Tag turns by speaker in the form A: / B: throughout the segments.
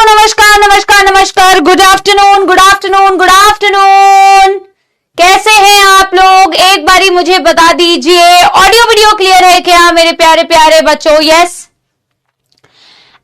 A: नमस्कार नमस्कार नमस्कार, good afternoon good afternoon good afternoon. कैसे हैं आप लोग? एक बारी मुझे बता दीजिए, ऑडियो वीडियो क्लियर है क्या मेरे प्यारे प्यारे बच्चों? Yes,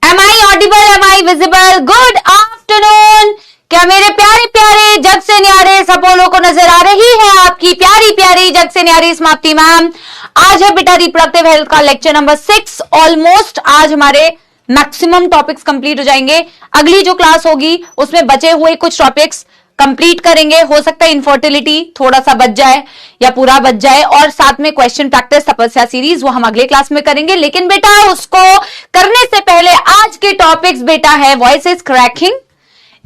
A: am I audible, am I visible? Good afternoon. क्या मेरे प्यारे प्यारे जग से न्यारे सपोलो को नजर आ रही है आपकी प्यारी प्यारी जग से न्यारी समाप्ति मैम? आज है बेटा रिप्रोडक्टिव हेल्थ का लेक्चर नंबर 6। ऑलमोस्ट आज हमारे मैक्सिमम टॉपिक्स कंप्लीट हो जाएंगे। अगली जो क्लास होगी उसमें बचे हुए कुछ टॉपिक्स कंप्लीट करेंगे। हो सकता है इनफर्टिलिटी थोड़ा सा बच जाए या पूरा बच जाए, और साथ में क्वेश्चन प्रैक्टिस तपस्या सीरीज वो हम अगले क्लास में करेंगे। लेकिन बेटा उसको करने से पहले आज के टॉपिक्स बेटा है voice is cracking.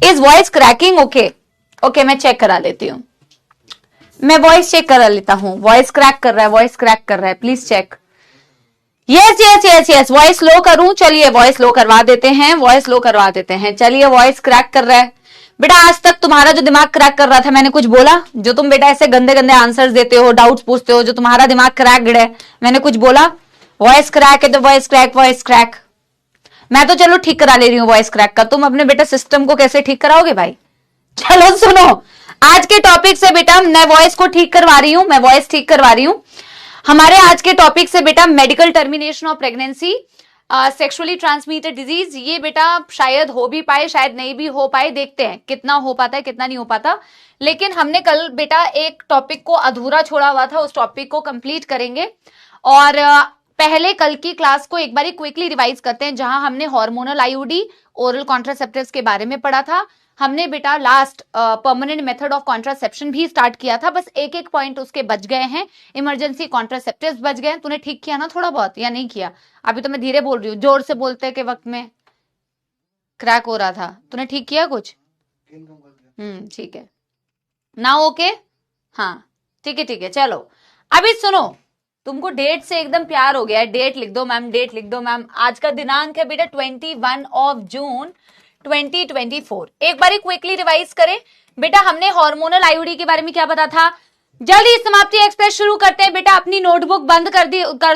A: Is voice cracking? Okay, मैं चेक करा लेती हूं, मैं वॉइस चेक करा लेता हूं। वॉइस क्रैक कर रहा है, वॉइस क्रैक कर रहा है, please check. Yes yes yes yes, voice low करूं? चलिए वॉइस लो करवा देते हैं, वॉइस लो करवा देते हैं। चलिए, वॉइस क्रैक कर रहा है बेटा। आज तक तुम्हारा जो दिमाग क्रैक कर रहा था, मैंने कुछ बोला? जो तुम बेटा ऐसे गंदे गंदे आंसर्स देते हो, डाउट्स पूछते हो, जो तुम्हारा दिमाग क्रैक्ड है, मैंने कुछ बोला? वॉइस क्रैक है तो वॉइस क्रैक, वॉइस क्रैक। मैं तो चलो ठीक करा ले रही हूँ वॉइस क्रैक का, तुम अपने बेटा सिस्टम को कैसे ठीक कराओगे भाई? चलो सुनो, आज के टॉपिक से बेटा मैं वॉइस को ठीक करवा रही हूं, मैं वॉइस ठीक करवा रही हूं। हमारे आज के टॉपिक से बेटा medical termination of pregnancy, sexually transmitted disease. ये बेटा शायद हो भी पाए, शायद नहीं भी हो पाए, देखते हैं कितना हो पाता है कितना नहीं हो पाता। लेकिन हमने कल बेटा एक टॉपिक को अधूरा छोड़ा हुआ था, उस टॉपिक को कंप्लीट करेंगे। और पहले कल की क्लास को एक बार क्विकली रिवाइज करते हैं, जहां हमने हार्मोनल आईयूडी, ओरल कॉन्ट्रासेप्टिव्स के बारे में पढ़ा था। हमने बेटा last permanent method of contraception भी स्टार्ट किया था, बस एक एक पॉइंट उसके बच गए हैं। इमरजेंसी कॉन्ट्रासेप्टिव्स बच गए। तूने ठीक किया ना थोड़ा बहुत, या नहीं किया? अभी तो मैं धीरे बोल रही हूँ, जोर से बोलते के वक्त में क्रैक हो रहा था। तूने ठीक किया कुछ? ठीक है ना? ओके, हाँ ठीक है। चलो अभी सुनो, तुमको डेट से एकदम प्यार हो गया है। डेट लिख दो मैम, डेट लिख दो मैम। आज का दिनांक है बेटा 21 जून 2024। एक बार क्विकली रिवाइज करें बेटा। हमने हार्मोनल आईयूडी के बारे में क्या पता था? जल्दी समाप्ति एक्सप्रेस शुरू करते हैं बेटा। अपनी नोटबुक बंद कर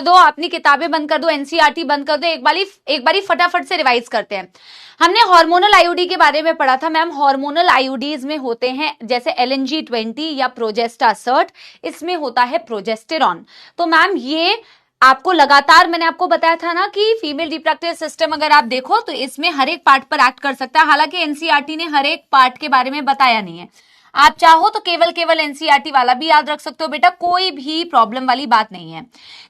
A: दो, अपनी किताबें बंद कर दो, एनसीईआरटी बंद कर दो। एक बारी फटाफट से रिवाइज करते हैं। हमने हार्मोनल आईयूडी के बारे में पढ़ा था मैम। हार्मोनल आईयूडीज में होते हैं जैसे LNG-20 या प्रोजेस्टासर्ट, इसमें होता है प्रोजेस्टेरॉन। तो मैम ये आपको लगातार मैंने आपको बताया था ना कि फीमेल रिप्रोडक्टिव सिस्टम अगर आप देखो तो इसमें हर एक पार्ट पर एक्ट कर सकता है। हालांकि एनसीईआरटी ने हर एक पार्ट के बारे में बताया नहीं है। आप चाहो तो केवल एनसीईआरटी वाला भी याद रख सकते हो बेटा, कोई भी प्रॉब्लम वाली बात नहीं है।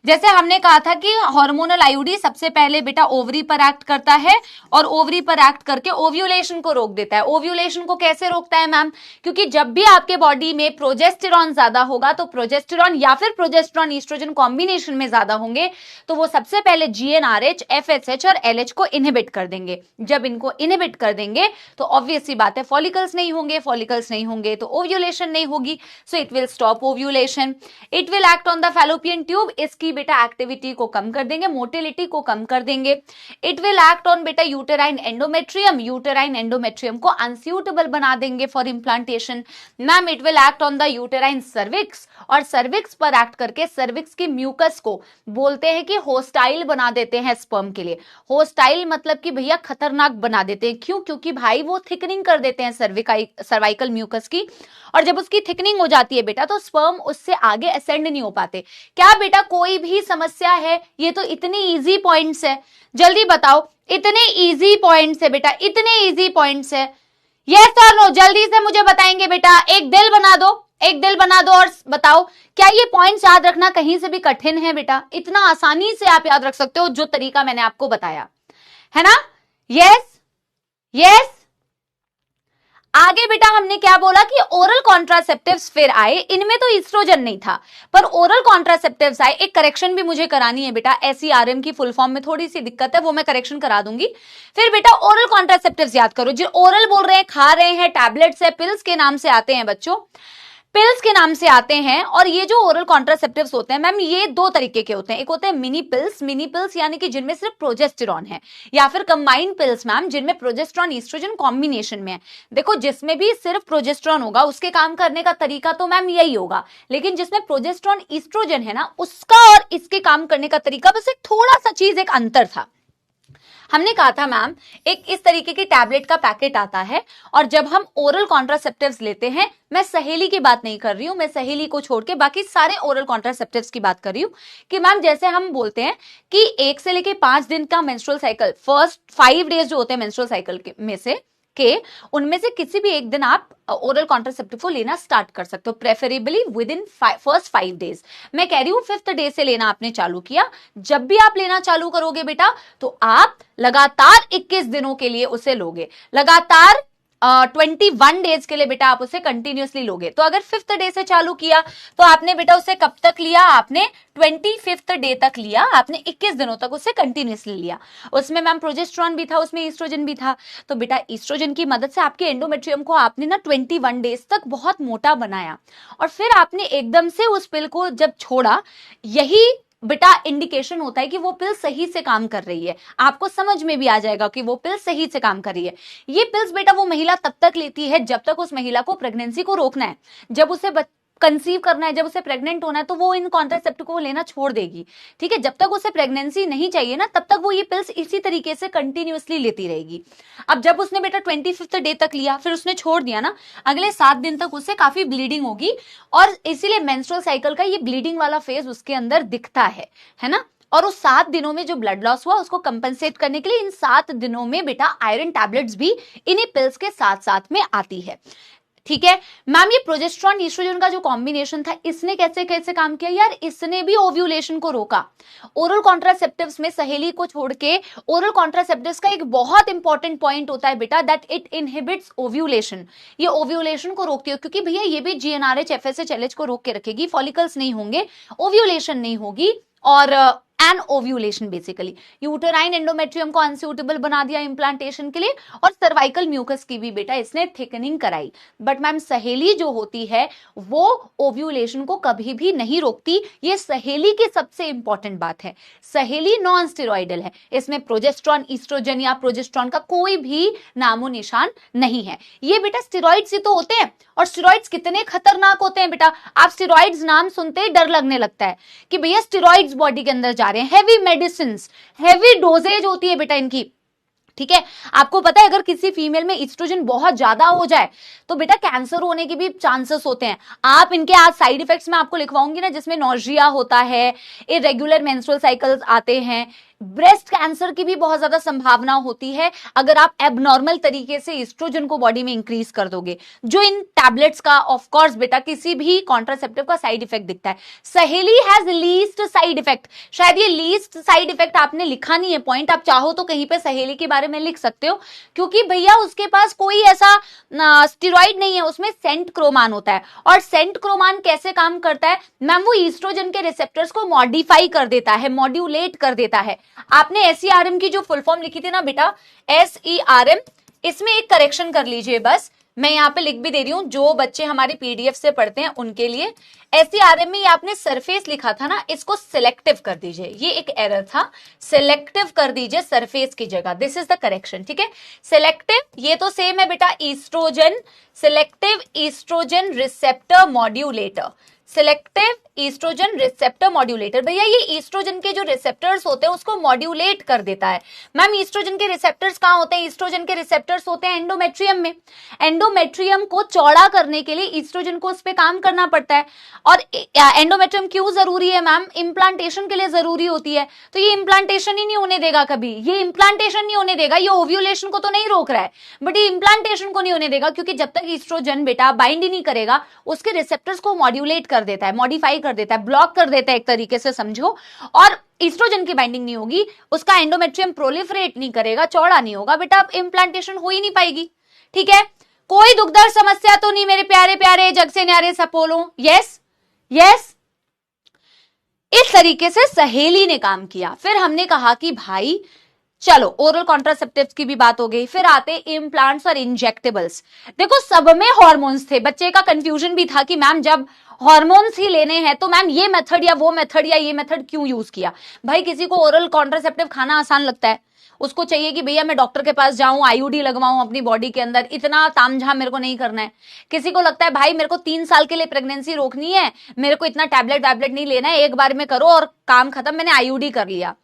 A: जैसे हमने कहा था कि हार्मोनल आईयूडी सबसे पहले बेटा ओवरी पर एक्ट करता है, और ओवरी पर एक्ट करके ओव्यूलेशन को रोक देता है। ओव्यूलेशन को कैसे रोकता है मैम? क्योंकि जब भी आपके बॉडी में प्रोजेस्टेरॉन ज्यादा होगा, तो प्रोजेस्टेरॉन या फिर प्रोजेस्टेरॉन ईस्ट्रोजन कॉम्बिनेशन में ज्यादा होंगे, तो वो सबसे पहले GnRH, FSH और LH को इनहिबिट कर देंगे। जब इनको इनहिबिट कर देंगे तो ऑब्वियस सी बात है फॉलिकल्स नहीं होंगे, फॉलिकल्स नहीं होंगे तो ओव्यूलेशन नहीं होगी। So it will stop ovulation. It will act on the fallopian tube, इसकी बेटा एक्टिविटी को कम कर देंगे, मोटिलिटी को कम कर देंगे। इट विल एक्ट ऑन बेटा यूटेराइन एंडोमेट्रियम, यूटेराइन एंडोमेट्रियम को अनस्यूटेबल बना देंगे for implantation. Ma'am it will act on the uterine cervix, और सर्विक्स पर एक्ट करके सर्विक्स की म्यूकस को बोलते हैं कि होस्टाइल बना देते हैं स्पर्म के लिए। होस्टाइल मतलब कि भैया खतरनाक बना देते हैं। क्यों? क्योंकि भाई वो थिकनिंग कर देते हैं सर्वाइकल म्यूकस की, और जब उसकी थिकनिंग हो जाती है बेटा तो स्पर्म उससे आगे असेंड नहीं हो पाते। क्या बेटा कोई भी समस्या है? ये तो इतनी इजी पॉइंट्स है, जल्दी बताओ। इतने इजी पॉइंट्स है बेटा, इतने इजी पॉइंट्स है। यस और नो जल्दी से मुझे बताएंगे बेटा। एक दिल बना दो, एक दिल बना दो और बताओ क्या ये पॉइंट्स याद रखना कहीं से भी कठिन है बेटा? इतना आसानी से आप याद रख सकते हो जो तरीका मैंने आपको बताया है ना? Yes yes. आगे बेटा हमने क्या बोला कि ओरल कॉन्ट्रासेप्टिव्स फिर आए। इनमें तो ईस्ट्रोजन नहीं था, पर ओरल कॉन्ट्रासेप्टिव्स आए। एक करेक्शन भी मुझे करानी है बेटा, SERM की फुल फॉर्म में थोड़ी सी दिक्कत है, वो मैं करेक्शन करा दूंगी। फिर बेटा ओरल कॉन्ट्रासेप्टिव्स याद करो। जो ओरल बोल रहे हैं, खा रहे हैं, टैबलेट्स है, पिल्स के नाम से आते हैं बच्चों। पिल्स के नाम से आते हैं। और ये जो ओरल कॉन्ट्रासेप्टिव्स होते हैं मैम, ये दो तरीके के होते हैं। एक होते हैं मिनी पिल्स यानी कि जिनमें सिर्फ प्रोजेस्टेरॉन है, या फिर कंबाइंड पिल्स मैम जिनमें प्रोजेस्टेरॉन ईस्ट्रोजन कॉम्बिनेशन में है। देखो जिसमें भी सिर्फ प्रोजेस्टेरॉन होगा उसके काम करने का तरीका तो मैम यही होगा, लेकिन जिसमें प्रोजेस्टेरॉन ईस्ट्रोजन है ना, उसका और इसके काम करने का तरीका बस एक थोड़ा सा चीज, एक अंतर था। हमने कहा था मैम एक इस तरीके की टैबलेट का पैकेट आता है, और जब हम ओरल कॉन्ट्रासेप्टिव्स लेते हैं, मैं सहेली की बात नहीं कर रही हूं, मैं सहेली को छोड़ के बाकी सारे ओरल कॉन्ट्रासेप्टिव्स की बात कर रही हूं, कि मैम जैसे हम बोलते हैं कि 1 से लेके 5 दिन का मेंस्ट्रुअल साइकिल, फर्स्ट 5 डेज जो होते हैं मेंस्ट्रुअल साइकिल में से उनमें से किसी भी एक दिन आप ओरल कॉन्ट्रासेप्टिव को लेना स्टार्ट कर सकते हो, preferably with in first 5 days. मैं कह रही हूं 5th डे से लेना आपने चालू किया, जब भी आप लेना चालू करोगे बेटा तो आप लगातार 21 दिनों के लिए उसे लोगे, लगातार 21 डेज के लिए बेटा आप उसे कंटिन्यूअसली लोगे। तो अगर 5th डे से चालू किया तो आपने बेटा उसे कब तक लिया, आपने 25th डे तक लिया, आपने 21 दिनों तक उसे कंटिन्यूअसली लिया। उसमें मैम प्रोजेस्टेरॉन भी था, उसमें ईस्ट्रोजन भी था, तो बेटा ईस्ट्रोजन की मदद से आपके एंडोमेट्रियम को आपने ना 21 डेज तक बहुत मोटा बनाया, और फिर आपने एकदम से उस पिल को जब छोड़ा, यही बेटा इंडिकेशन होता है कि वो पिल सही से काम कर रही है। आपको समझ में भी आ जाएगा कि वो पिल सही से काम कर रही है। ये पिल्स बेटा वो महिला तब तक लेती है जब तक उस महिला को प्रेगनेंसी को रोकना है। जब उसे कंसीव करना है, जब उसे प्रेग्नेंट होना है, तो वो इन कॉन्ट्रासेप्टिव को लेना छोड़ देगी। ठीक है, जब तक उसे प्रेगनेंसी नहीं चाहिए ना, तब तक वो ये पिल्स इसी तरीके से कंटिन्यूअसली लेती रहेगी। अब जब उसने बेटा 25th डे तक लिया, फिर उसने छोड़ दिया ना, अगले 7 दिन तक उससे काफी ब्लीडिंग होगी, और इसीलिए मेंस्ट्रुअल साइकिल का ये ब्लीडिंग वाला फेज उसके अंदर दिखता है ना। और उस 7 दिनों में जो ब्लड लॉस हुआ उसको कंपनसेट करने के लिए इन 7 दिनों में बेटा आयरन टैबलेट्स भी इन्हीं पिल्स के साथ साथ में आती है। ठीक है मैम, ये प्रोजेस्टेरॉन ईस्ट्रोजन का जो कॉम्बिनेशन था, इसने कैसे कैसे काम किया यार, इसने भी ओव्यूलेशन को रोका। ओरल कॉन्ट्रासेप्टिव्स में सहेली को छोड़ के ओरल कॉन्ट्रासेप्टिव्स का एक बहुत इंपॉर्टेंट पॉइंट होता है बेटा, दैट इट इनहिबिट्स ओव्यूलेशन। ये ओव्यूलेशन को रोकती है, क्योंकि भैया ये भी जीएनआरएच एफएसएच एलएच को रोक के रखेगी, फॉलिकल्स नहीं होंगे, ओव्यूलेशन नहीं होगी, और an ovulation basically uterine endometrium को अनसूटेबल बना दिया इम्प्लांटेशन के लिए, और सर्वाइकल म्यूकस की भी बेटा इसने थिकनिंग कराई। बट मैम सहेली जो होती है वो ओव्यूलेशन को कभी भी नहीं रोकती। ये सहेली की सबसे इंपॉर्टेंट बात है। सहेली नॉन स्टेरॉइडल है, इसमें प्रोजेस्टेरॉन ईस्ट्रोजन या प्रोजेस्टेरॉन का कोई भी नामो निशान नहीं है। ये बेटा स्टेरॉइड्स ही तो होते हैं, और स्टेरॉइड्स कितने खतरनाक होते हैं बेटा। आप स्टेरॉइड्स नाम सुनते ही डर लगने लगता है कि भैया स्टेरॉइड्स बॉडी के अंदर जा रहे हैं, हेवी मेडिसिन्स, हेवी डोजेज होती है बेटा इनकी। ठीक है, आपको पता है अगर किसी फीमेल में ईस्ट्रोजन बहुत ज्यादा हो जाए तो बेटा कैंसर होने के भी चांसेस होते हैं। आप इनके आज साइड इफेक्ट्स में आपको लिखवाऊंगी ना, जिसमें नॉजिया होता है, इरेगुलर मेंस्ट्रुअल साइकिल्स आते हैं, ब्रेस्ट कैंसर की भी बहुत ज्यादा संभावना होती है अगर आप एबनॉर्मल तरीके से ईस्ट्रोजन को बॉडी में इंक्रीज कर दोगे, जो इन टैबलेट्स का ऑफ कोर्स बेटा किसी भी कॉन्ट्रासेप्टिव का साइड इफेक्ट दिखता है। सहेली हैज लीस्ट साइड इफेक्ट, शायद ये लीस्ट साइड इफेक्ट आपने लिखा नहीं है पॉइंट, आप चाहो तो कहीं पे सहेली के बारे में लिख सकते हो, क्योंकि भैया उसके पास कोई ऐसा स्टेरॉइड नहीं है, उसमें सेंट क्रोमान होता है। और सेंट क्रोमान कैसे काम करता है मैम, वो ईस्ट्रोजन के रिसेप्टर्स को मॉडिफाई कर देता है, मॉड्यूलेट कर देता है। आपने एसईआरएम की जो फुल फॉर्म लिखी थी ना बेटा, एसईआरएम, इसमें एक करेक्शन कर लीजिए बस, मैं यहाँ पे लिख भी दे रही हूं जो बच्चे हमारे पीडीएफ से पढ़ते हैं उनके लिए। एसईआरएम में आपने सरफेस लिखा था ना, इसको सिलेक्टिव कर दीजिए, ये एक एरर था, सिलेक्टिव कर दीजिए सरफेस की जगह, दिस इज द करेक्शन। ठीक है, सिलेक्टिव ये तो सेम है बेटा, oestrogen, selective oestrogen receptor modulator, selective oestrogen receptor modulator. भैया ये ईस्ट्रोजन के जो रिसेप्टर्स होते हैं उसको मॉड्यूलेट कर देता है। मैम ईस्ट्रोजन के रिसेप्टर्स कहां होते हैं, ईस्ट्रोजन के रिसेप्टर्स होते हैं एंडोमेट्रियम में। एंडोमेट्रियम को चौड़ा करने के लिए ईस्ट्रोजन को उस पर काम करना पड़ता है। और एंडोमेट्रियम क्यों जरूरी है मैम, इम्प्लांटेशन के लिए जरूरी होती है। तो ये इम्प्लांटेशन ही नहीं होने देगा कभी, ये इम्प्लांटेशन नहीं होने देगा, ये ओव्यूलेशन को तो नहीं रोक रहा है बट ये इम्प्लांटेशन को नहीं होने देगा, क्योंकि जब तक ईस्ट्रोजन बेटा बाइंड ही नहीं करेगा उसके रिसेप्टर्स को मॉड्यूलेट कर देता है, मॉडिफाई कर देता है, ब्लॉक कर देता है एक तरीके से समझो। और ईस्ट्रोजन की बाइंडिंग नहीं होगी, उसका एंडोमेट्रियम प्रोलिफरेट नहीं करेगा, चौड़ा नहीं होगा बेटा, अब इम्प्लांटेशन हो ही नहीं पाएगी। ठीक है, कोई दुखदार समस्या तो नहीं मेरे प्यारे प्यारे जग से न्यारे सपोलो। यस यस, इस तरीके से सहेली ने काम किया। फिर हमने कहा कि भाई चलो ओरल कॉन्ट्रासेप्टिव्स की भी बात हो गई, फिर आते इम्प्लांट्स और इंजेक्टेबल्स। देखो सब में हॉर्मोन्स थे, बच्चे का कंफ्यूजन भी था कि मैम जब हॉर्मोन्स ही लेने हैं तो मैम ये मेथड या वो मेथड या ये मेथड क्यों यूज किया। भाई किसी को ओरल कॉन्ट्रासेप्टिव खाना आसान लगता है, उसको चाहिए कि भैया मैं डॉक्टर के पास जाऊं, आईयूडी लगवाऊं अपनी बॉडी के अंदर, इतना तामझाम मेरे को नहीं करना है। किसी को लगता है भाई मेरे को 3 साल के लिए प्रेगनेंसी रोकनी है, मेरे को इतना टैबलेट वैबलेट नहीं लेना है, एक बार में करो और काम खत्म, मैंने आईयूडी कर लिया।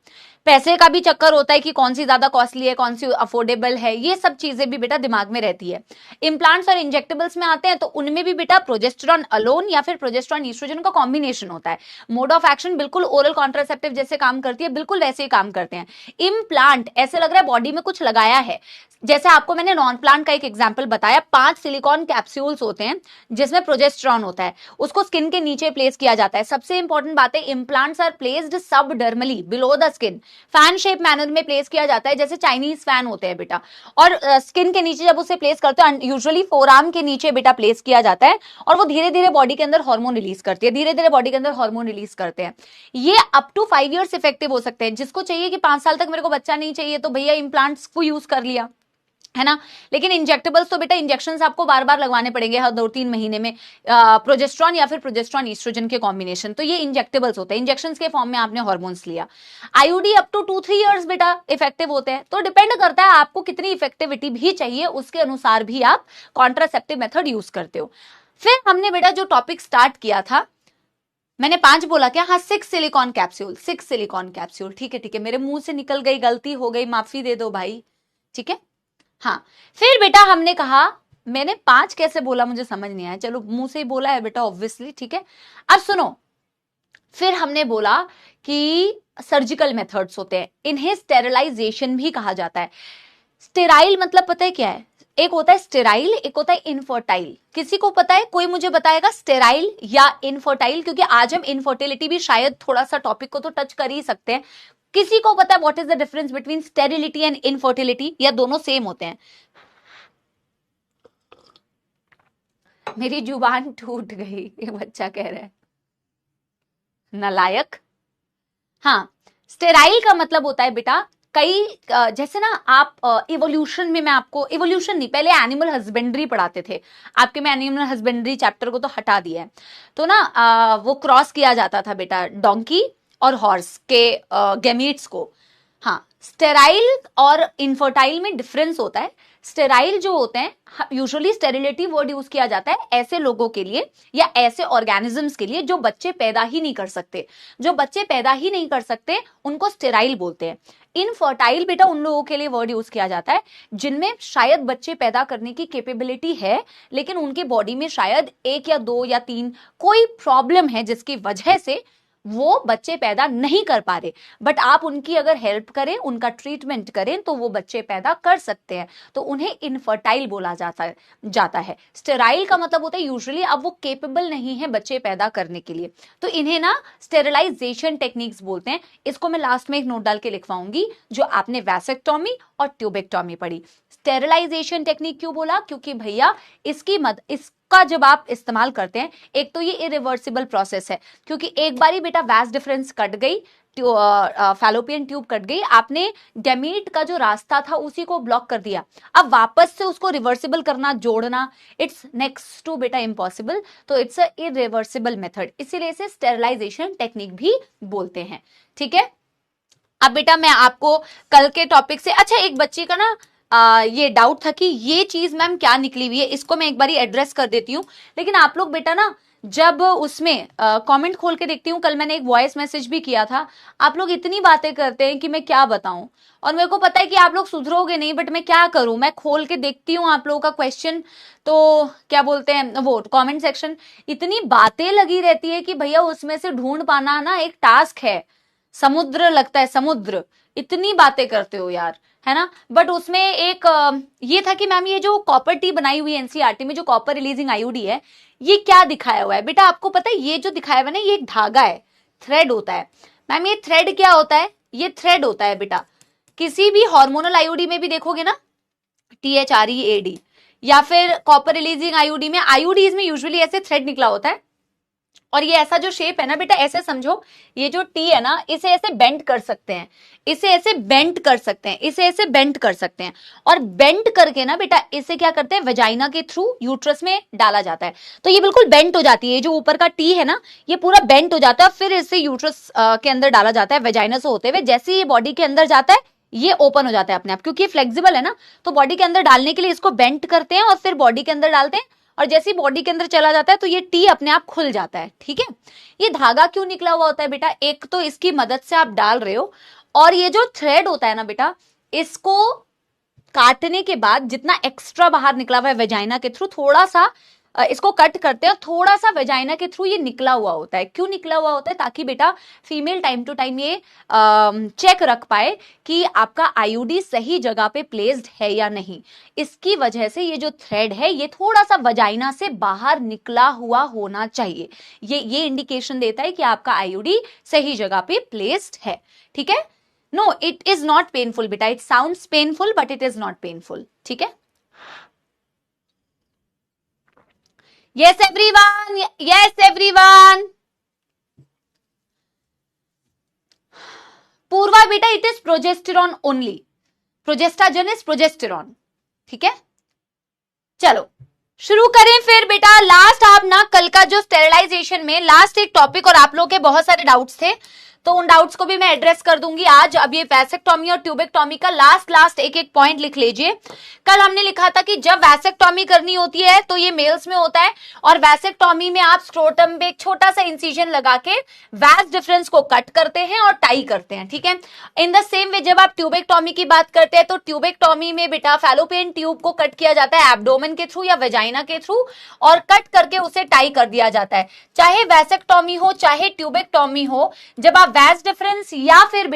A: पैसे का भी चक्कर होता है कि कौन सी ज्यादा कॉस्टली है, कौन सी अफोर्डेबल है, ये सब चीजें भी बेटा दिमाग में रहती है। इम्प्लांट्स और इंजेक्टेबल्स में आते हैं तो उनमें भी बेटा प्रोजेस्टेरॉन अलोन या फिर प्रोजेस्टेरॉन ईस्ट्रोजन का कॉम्बिनेशन होता है। मोड ऑफ एक्शन बिल्कुल ओरल कॉन्ट्रासेप्टिव जैसे काम करती है, बिल्कुल वैसे ही काम करते हैं। इम्प्लांट ऐसे लग रहा है बॉडी में कुछ लगाया है, जैसे आपको मैंने नॉन प्लांट का एक एग्जांपल बताया, 5 सिलिकॉन कैप्सूल्स होते हैं जिसमें प्रोजेस्टेरॉन होता है, उसको स्किन के नीचे प्लेस किया जाता है। सबसे इंपॉर्टेंट बात है, implants are placed subdermally below the skin, fan shape manner में प्लेस किया जाता है, जैसे चाइनीज फैन होते हैं बेटा, और स्किन के नीचे जब उसे प्लेस करते हैं, यूजुअली फोरआर्म के नीचे बेटा प्लेस किया जाता है, और वो धीरे धीरे बॉडी के अंदर हार्मोन रिलीज करती है, धीरे धीरे बॉडी के अंदर हार्मोन रिलीज करते हैं। ये अप टू 5 ईयर्स इफेक्टिव हो सकते हैं। जिसको चाहिए कि 5 साल तक मेरे को बच्चा नहीं चाहिए तो भैया इम्प्लांट्स को यूज कर लिया, है ना। लेकिन इंजेक्टेबल्स तो बेटा इंजेक्शंस आपको बार बार लगवाने पड़ेंगे हर 2-3 महीने में, प्रोजेस्ट्रॉन या फिर प्रोजेस्ट्रॉन ईस्ट्रोजन के कॉम्बिनेशन, तो ये इंजेक्टेबल्स होते हैं, इंजेक्शंस के फॉर्म में आपने हार्मोन्स लिया। आईयूडी अप टू 2-3 इयर्स बेटा इफेक्टिव होते हैं, तो डिपेंड करता है आपको कितनी इफेक्टिविटी भी चाहिए, उसके अनुसार भी आप कॉन्ट्रासेप्टिव मेथड यूज करते हो। फिर हमने बेटा जो टॉपिक स्टार्ट किया था, मैंने 5 बोला क्या, हाँ 6 सिलिकॉन कैप्सूल, 6 सिलिकॉन कैप्सूल, ठीक है, मेरे मुंह से निकल गई, गलती हो गई, माफी दे दो भाई, ठीक है। हाँ फिर बेटा हमने कहा, मैंने 5 कैसे बोला मुझे समझ नहीं आया, चलो मुंह से ही बोला है बेटा ऑब्वियसली, ठीक है। अब सुनो, फिर हमने बोला कि सर्जिकल मेथड्स होते हैं, इन्हें स्टेरिलाइजेशन भी कहा जाता है। स्टेराइल मतलब पता है क्या है, एक होता है स्टेराइल, एक होता है इनफर्टाइल। किसी को पता है, कोई मुझे बताएगा स्टेराइल या इनफर्टाइल, क्योंकि आज हम इनफर्टिलिटी भी शायद थोड़ा सा टॉपिक को तो टच कर ही सकते हैं। किसी को पता है what is the difference between sterility and infertility, या दोनों सेम होते हैं? मेरी जुबान टूट गई, ये बच्चा कह रहा है, नालायक। हाँ, स्टेराइल का मतलब होता है बेटा, कई जैसे ना आप इवोल्यूशन में, मैं आपको इवोल्यूशन नहीं, पहले एनिमल हस्बेंड्री पढ़ाते थे आपके, में एनिमल हस्बेंड्री चैप्टर को तो हटा दिया है, तो ना वो क्रॉस किया जाता था बेटा डोंकी और हॉर्स के गैमीट्स को। हाँ, स्टेराइल और इनफर्टाइल में डिफरेंस होता है। स्टेराइल जो होते हैं, यूजुअली स्टेरिलिटी वर्ड यूज किया जाता है ऐसे लोगों के लिए या ऐसे ऑर्गेनिजम्स के लिए जो बच्चे पैदा ही नहीं कर सकते। जो बच्चे पैदा ही नहीं कर सकते उनको स्टेराइल बोलते हैं। इनफर्टाइल बेटा उन लोगों के लिए वर्ड यूज किया जाता है जिनमें शायद बच्चे पैदा करने की कैपेबिलिटी है, लेकिन उनके बॉडी में शायद 1 या 2 या 3 कोई प्रॉब्लम है जिसकी वजह से वो बच्चे पैदा नहीं कर पा रहे, बट आप उनकी अगर हेल्प करें, उनका ट्रीटमेंट करें तो वो बच्चे पैदा कर सकते हैं, तो उन्हें इनफर्टाइल बोला जाता है। स्टेराइल का मतलब होता है यूजुअली अब वो केपेबल नहीं है बच्चे पैदा करने के लिए, तो इन्हें ना स्टेरिलाइजेशन टेक्निक्स बोलते हैं। इसको मैं लास्ट में एक नोट डाल के लिखवाऊंगी, जो आपने वैसेक्टोमी और ट्यूबेक्टोमी पढ़ी। स्टेरिलाइजेशन टेक्निक क्यों बोला, क्योंकि भैया इसका जब आप इस्तेमाल करते हैं, एक तो ये इरिवर्सिबल प्रोसेस है, क्योंकि एक बारी बेटा वैस डिफरेंस कट गई, फैलोपियन ट्यूब कट गई, आपने गैमीट का जो रास्ता था उसी को ब्लॉक कर दिया, अब वापस से उसको रिवर्सिबल करना, जोड़ना, इट्स नेक्स्ट टू बेटा इम्पॉसिबल, तो इट्स अ इरिवर्सिबल मेथड, इसीलिए इसे स्टेरिलाइजेशन टेक्निक भी बोलते हैं, ठीक है। अब बेटा मैं आपको कल के टॉपिक से, अच्छा एक बच्चे का ना ये डाउट था कि ये चीज मैम क्या निकली हुई है, इसको मैं एक बारी एड्रेस कर देती हूँ, लेकिन आप लोग बेटा ना जब उसमें कमेंट खोल के देखती हूँ, कल मैंने एक वॉइस मैसेज भी किया था, आप लोग इतनी बातें करते हैं कि मैं क्या बताऊं, और मेरे को पता है कि आप लोग सुधरोगे नहीं, बट मैं क्या करूं, मैं खोल के देखती हूँ आप लोगों का क्वेश्चन, तो क्या बोलते हैं वो कमेंट सेक्शन, इतनी बातें लगी रहती है कि भैया उसमें से ढूंढ पाना ना एक टास्क है, समुद्र लगता है, समुद्र, इतनी बातें करते हो यार, है ना। बट उसमें एक ये था कि मैम ये जो कॉपर टी बनाई हुई है एनसीईआरटी में, जो कॉपर रिलीजिंग आईयूडी है, ये क्या दिखाया हुआ है बेटा, आपको पता है ये जो दिखाया हुआ है ना, ये एक धागा है, थ्रेड होता है मैम। ये थ्रेड क्या होता है, ये थ्रेड होता है बेटा, किसी भी हार्मोनल आईयूडी में भी देखोगे ना, THREAD, या फिर कॉपर रिलीजिंग आईयूडी में, आईयूडीज में यूजुअली ऐसे थ्रेड निकला होता है, और ये ऐसा जो शेप है ना बेटा, ऐसे समझो, ये जो टी है ना, इसे ऐसे बेंड कर सकते हैं, इसे ऐसे बेंड कर सकते हैं, इसे ऐसे बेंड कर सकते हैं, और बेंड करके ना बेटा इसे क्या करते हैं, वेजाइना के थ्रू यूट्रस में डाला जाता है। तो ये बिल्कुल बेंड हो जाती है, ये जो ऊपर का टी है ना, ये पूरा बेंड हो जाता है, फिर इसे यूट्रस के अंदर डाला जाता है वेजाइना से होते हुए। जैसे ही ये बॉडी के अंदर जाता है, ये ओपन हो जाता है अपने आप, क्योंकि ये फ्लेक्सिबल है ना, तो बॉडी के अंदर डालने के लिए इसको बेंड करते हैं और फिर बॉडी के अंदर डालते हैं, और जैसे ही बॉडी के अंदर चला जाता है तो ये टी अपने आप खुल जाता है। ठीक है, ये धागा क्यों निकला हुआ होता है बेटा, एक तो इसकी मदद से आप डाल रहे हो, और ये जो थ्रेड होता है ना बेटा, इसको काटने के बाद जितना एक्स्ट्रा बाहर निकला हुआ है वेजाइना के थ्रू, थोड़ा सा इसको कट करते हैं, थोड़ा सा वेजाइना के थ्रू ये निकला हुआ होता है। क्यों निकला हुआ होता है, ताकि बेटा फीमेल टाइम टू टाइम ये चेक रख पाए कि आपका आईयूडी सही जगह पे प्लेस्ड है या नहीं। इसकी वजह से ये जो थ्रेड है ये थोड़ा सा वेजाइना से बाहर निकला हुआ होना चाहिए। ये इंडिकेशन देता है कि आपका आईयूडी सही जगह पे प्लेस्ड है। ठीक है, no it is not painful बेटा, it sounds painful but it is not painful. ठीक है, yes everyone, yes everyone. Purva बेटा it is progesterone only, progestogen is progesterone. ठीक है, चलो शुरू करें फिर बेटा। लास्ट आप ना कल का जो स्टेरिलाइजेशन में लास्ट एक टॉपिक, और आप लोगों के बहुत सारे डाउट्स थे, तो उन डाउट्स को भी मैं एड्रेस कर दूंगी आज। अब ये वैसेक्टॉमी और ट्यूबेक्टॉमी का लास्ट एक एक पॉइंट लिख लीजिए। कल हमने लिखा था कि जब वैसेक्टॉमी करनी होती है तो ये मेल्स में होता है, और वैसेक्टॉमी में आप स्क्रोटम पे एक छोटा सा इंसिजन लगा के वैस डिफरेंस को कट करते हैं और टाई करते हैं। ठीक है, इन द सेम वे जब आप ट्यूबेक्टॉमी की बात करते हैं तो ट्यूबेक्टॉमी में बेटा फैलोपियन ट्यूब को कट किया जाता है एब्डोमेन के थ्रू या वेजाइना के थ्रू, और कट करके उसे टाई कर दिया जाता है। चाहे वैसेक्टॉमी हो चाहे ट्यूबेक्टॉमी हो, जब आप वैस डिफरेंस या फिर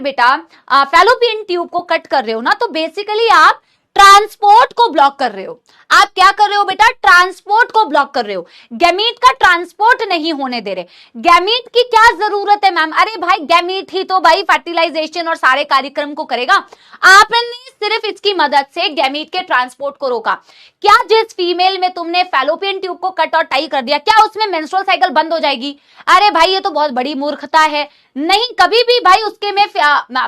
A: बेटा फैलोपियन ट्यूब को कट कर रहे हो ना, तो बेसिकली आप ट्रांसपोर्ट को ब्लॉक कर रहे हो। आप क्या कर रहे हो बेटा, ट्रांसपोर्ट को ब्लॉक कर रहे हो, गैमीट का ट्रांसपोर्ट नहीं होने दे रहे। गैमीट की क्या जरूरत है मैम, अरे भाई गैमीट ही तो भाई फर्टिलाइजेशन और सारे कार्यक्रम को करेगा। आपने सिर्फ इसकी मदद से गैमीट के ट्रांसपोर्ट को रोका। क्या जिस फीमेल में तुमने फैलोपियन ट्यूब को कट और टाई कर दिया, क्या उसमें मेंस्ट्रुअल साइकिल बंद हो जाएगी? अरे भाई ये तो बहुत बड़ी मूर्खता है। नहीं, कभी भी भाई उसके में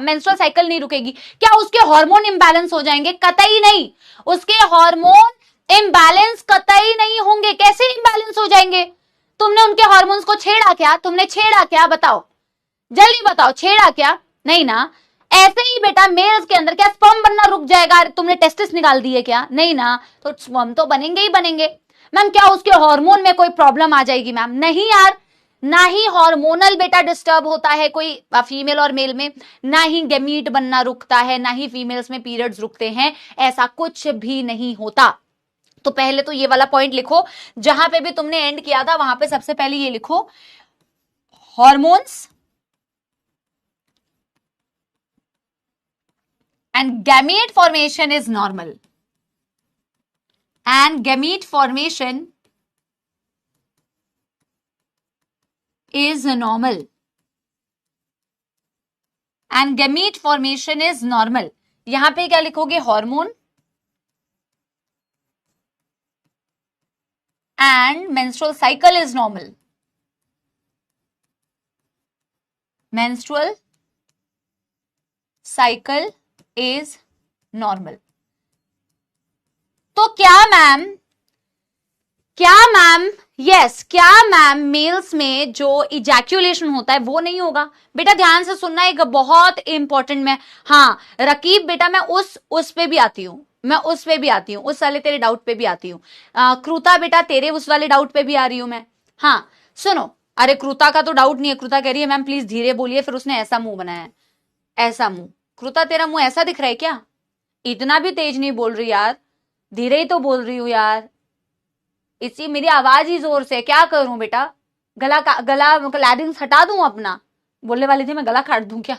A: मेंस्ट्रुअल साइकिल नहीं रुकेगी। क्या उसके हार्मोन इंबैलेंस हो जाएंगे? कतई नहीं, उसके हार्मोन इम्बैलेंस कतई नहीं होंगे। कैसे इम्बैलेंस हो जाएंगे? तुमने उनके हार्मोन्स को छेड़ा क्या? तुमने छेड़ा क्या? बताओ, जल्दी बताओ, छेड़ा क्या? नहीं ना। ऐसे ही बेटा मेल्स के अंदर क्या स्पर्म बनना रुक जाएगा? तुमने टेस्टिस निकाल दिए क्या? नहीं ना, तो स्पर्म तो बनेंगे ही बनेंगे। मैम क्या उसके हार्मोन में कोई प्रॉब्लम आ जाएगी? मैम नहीं यार, ना ही हार्मोनल बेटा डिस्टर्ब होता है कोई फीमेल और मेल में, ना ही गैमीट बनना रुकता है, ना ही फीमेल्स में पीरियड्स रुकते हैं, ऐसा कुछ भी नहीं होता। तो पहले तो ये वाला पॉइंट लिखो, जहां पे भी तुमने एंड किया था वहां पे सबसे पहले ये लिखो, hormones and gamete formation is normal, and gamete formation is normal, and gamete formation is normal। यहां पे क्या लिखोगे? Hormone and menstrual cycle is normal, menstrual cycle is normal। तो क्या मैम यस, क्या मैम मेल्स में जो इजैक्यूलेशन होता है वो नहीं होगा? बेटा ध्यान से सुनना, एक बहुत इंपॉर्टेंट में, हाँ रकीब बेटा मैं उस पे भी आती हूँ, मैं उस पे भी आती हूँ, उस वाले तेरे डाउट पे भी आती हूँ। क्रूता बेटा तेरे उस वाले डाउट पे भी आ रही हूं मैं। हाँ सुनो, अरे क्रूता का तो डाउट नहीं है, क्रूता कह रही है मैम प्लीज धीरे बोलिए, फिर उसने ऐसा मुंह बनाया है, ऐसा मुंह। क्रूता तेरा मुंह ऐसा दिख रहा है क्या? इतना भी तेज नहीं बोल रही यार, धीरे ही तो बोल रही हूँ यार, इसी मेरी आवाज ही जोर से, क्या करूं बेटा? गला लैडिंग्स हटा दूं अपना? बोलने वाली थी मैं गला काट दूं क्या?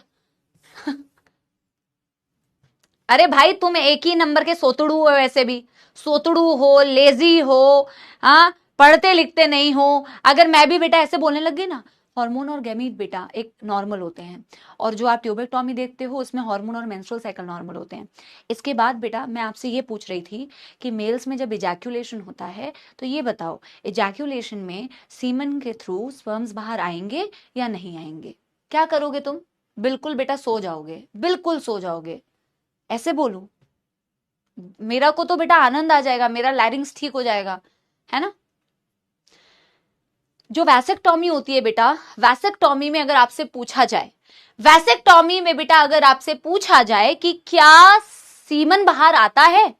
A: अरे भाई तुम एक ही नंबर के सोतड़ू हो, वैसे भी सोतड़ू हो, लेजी हो, हाँ पढ़ते लिखते नहीं हो। अगर मैं भी बेटा ऐसे बोलने लग गई ना हार्मोन और गैमीट बेटा एक नॉर्मल होते हैं, और जो आप ट्यूबेक्टॉमी देखते हो उसमें हार्मोन और मेंस्ट्रुअल साइकिल नॉर्मल होते हैं। इसके बाद बेटा मैं आपसे ये पूछ रही थी कि मेल्स में जब इजैक्यूलेशन होता है तो ये बताओ, इजैक्यूलेशन में सीमन के थ्रू स्पर्म्स बाहर आएंगे या नहीं आएंगे? क्या करोगे तुम? बिल्कुल बेटा सो जाओगे, बिल्कुल सो जाओगे। ऐसे बोलूं? मेरा को तो बेटा आनंद आ जाएगा, मेरा लैरिंग्स ठीक हो जाएगा, है ना। जो वैसेक्टॉमी होती है बेटा, वैसेक्टॉमी में अगर आपसे पूछा जाए, वैसेक्टॉमी में बेटा अगर आपसे पूछा जाए कि क्या सीमन बाहर आता है,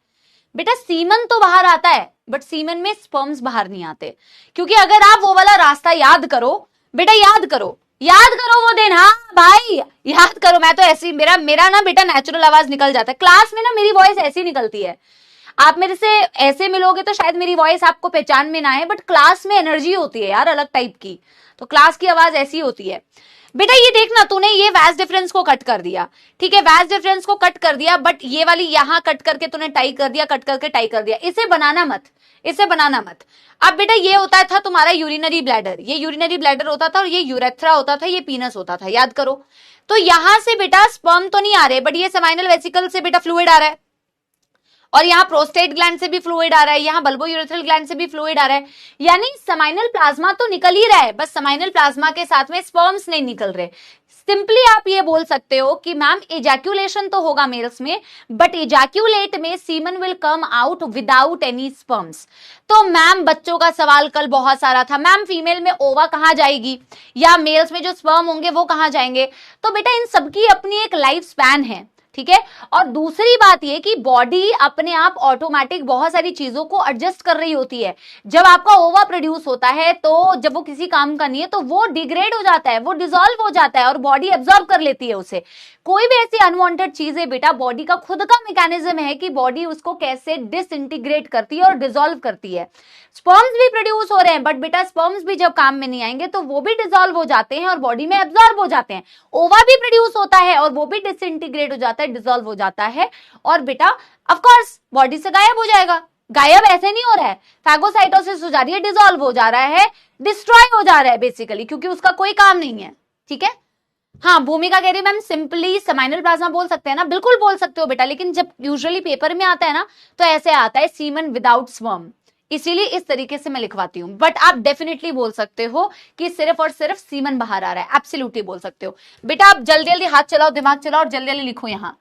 A: बेटा सीमन तो बाहर आता है बट सीमन में स्पर्म्स बाहर नहीं आते। क्योंकि अगर आप वो वाला रास्ता याद करो बेटा, याद करो वो दिन, हाँ भाई याद करो। मैं तो ऐसी, मेरा ना बेटा नेचुरल आवाज निकल जाता है क्लास में ना, मेरी वॉइस ऐसी निकलती है। आप मेरे से ऐसे मिलोगे तो शायद मेरी वॉइस आपको पहचान में ना आए, बट क्लास में एनर्जी होती है यार अलग टाइप की, तो क्लास की आवाज ऐसी होती है। बेटा ये देखना, तूने ये वैस डिफरेंस को कट कर दिया, ठीक है, वैस डिफरेंस को कट कर दिया, बट ये वाली यहां कट करके तूने टाई कर दिया, कट करके टाई कर दिया। इसे बनाना मत, इसे बनाना मत। अब बेटा ये होता था तुम्हारा यूरिनरी ब्लैडर, ये यूरिनरी ब्लैडर होता था, और ये यूरेथ्रा होता था, ये पीनस होता था, याद करो। तो यहां से बेटा स्पर्म तो नहीं आ रहे, बट ये सेमाइनल वेसिकल से बेटा फ्लूइड आ रहा है, और यहाँ प्रोस्टेट ग्लैंड से भी फ्लूइड आ रहा है, यहाँ बल्बोयूरेथ्रल ग्लैंड से भी फ्लूइड आ रहा है। यानी सेमाइनल प्लाज्मा तो निकल ही रहा है, बस सेमाइनल प्लाज्मा के साथ में स्पर्म्स नहीं निकल रहे। सिंपली आप ये बोल सकते हो कि मैम इजैक्यूलेशन तो होगा मेल्स में, बट इजैक्यूलेट में semen will come out without any sperms. तो मैम बच्चों का सवाल कल बहुत सारा था, मैम फीमेल में ओवा कहां जाएगी, या मेल्स में जो स्पर्म होंगे वो कहां जाएंगे। तो बेटा इन सबकी अपनी एक लाइफ स्पैन है, ठीक है। और दूसरी बात ये कि बॉडी अपने आप ऑटोमेटिक बहुत सारी चीजों को एडजस्ट कर रही होती है। जब आपका ओवा प्रोड्यूस होता है तो जब वो किसी काम का नहीं है तो वो डिग्रेड हो जाता है, वो डिसॉल्व हो जाता है, और बॉडी एब्जॉर्ब कर लेती है उसे। कोई भी ऐसी अनवांटेड चीज है बेटा, बॉडी का खुद का मैकेनिज्म है कि बॉडी उसको कैसे डिसइंटीग्रेट करती है और डिसॉल्व करती है। स्पर्म्स भी प्रोड्यूस हो रहे हैं, बट बेटा स्पर्म्स भी जब काम में नहीं आएंगे तो वो भी डिसॉल्व हो जाते हैं और बॉडी में एब्जॉर्ब हो जाते हैं। ओवा भी प्रोड्यूस होता है और वो भी डिसइंटीग्रेट हो जाता है, डिसॉल्व हो जाता है, और बेटा ऑफ कोर्स बॉडी से गायब हो जाएगा। गायब ऐसे नहीं हो रहा है, फैगोसाइटोसिस हो जा रही है, डिसॉल्व हो जा रहा है, डिस्ट्रॉय हो जा रहा है बेसिकली, क्योंकि उसका कोई काम नहीं है, ठीक है। हाँ भूमिका कह रही है मैम सिंपली सेमाइनल प्लाज्मा बोल सकते हैं ना, बिल्कुल बोल सकते हो बेटा, लेकिन जब यूजुअली पेपर में आता है ना तो ऐसे आता है सीमन विदाउट स्पर्म, इसीलिए इस तरीके से मैं लिखवाती हूं। बट आप डेफिनेटली बोल सकते हो कि सिर्फ और सिर्फ सीमन बाहर आ रहा है, एब्सोल्युटली बोल सकते हो बेटा। आप जल्दी जल्दी हाथ चलाओ, दिमाग चलाओ और जल्दी जल्दी लिखो यहां,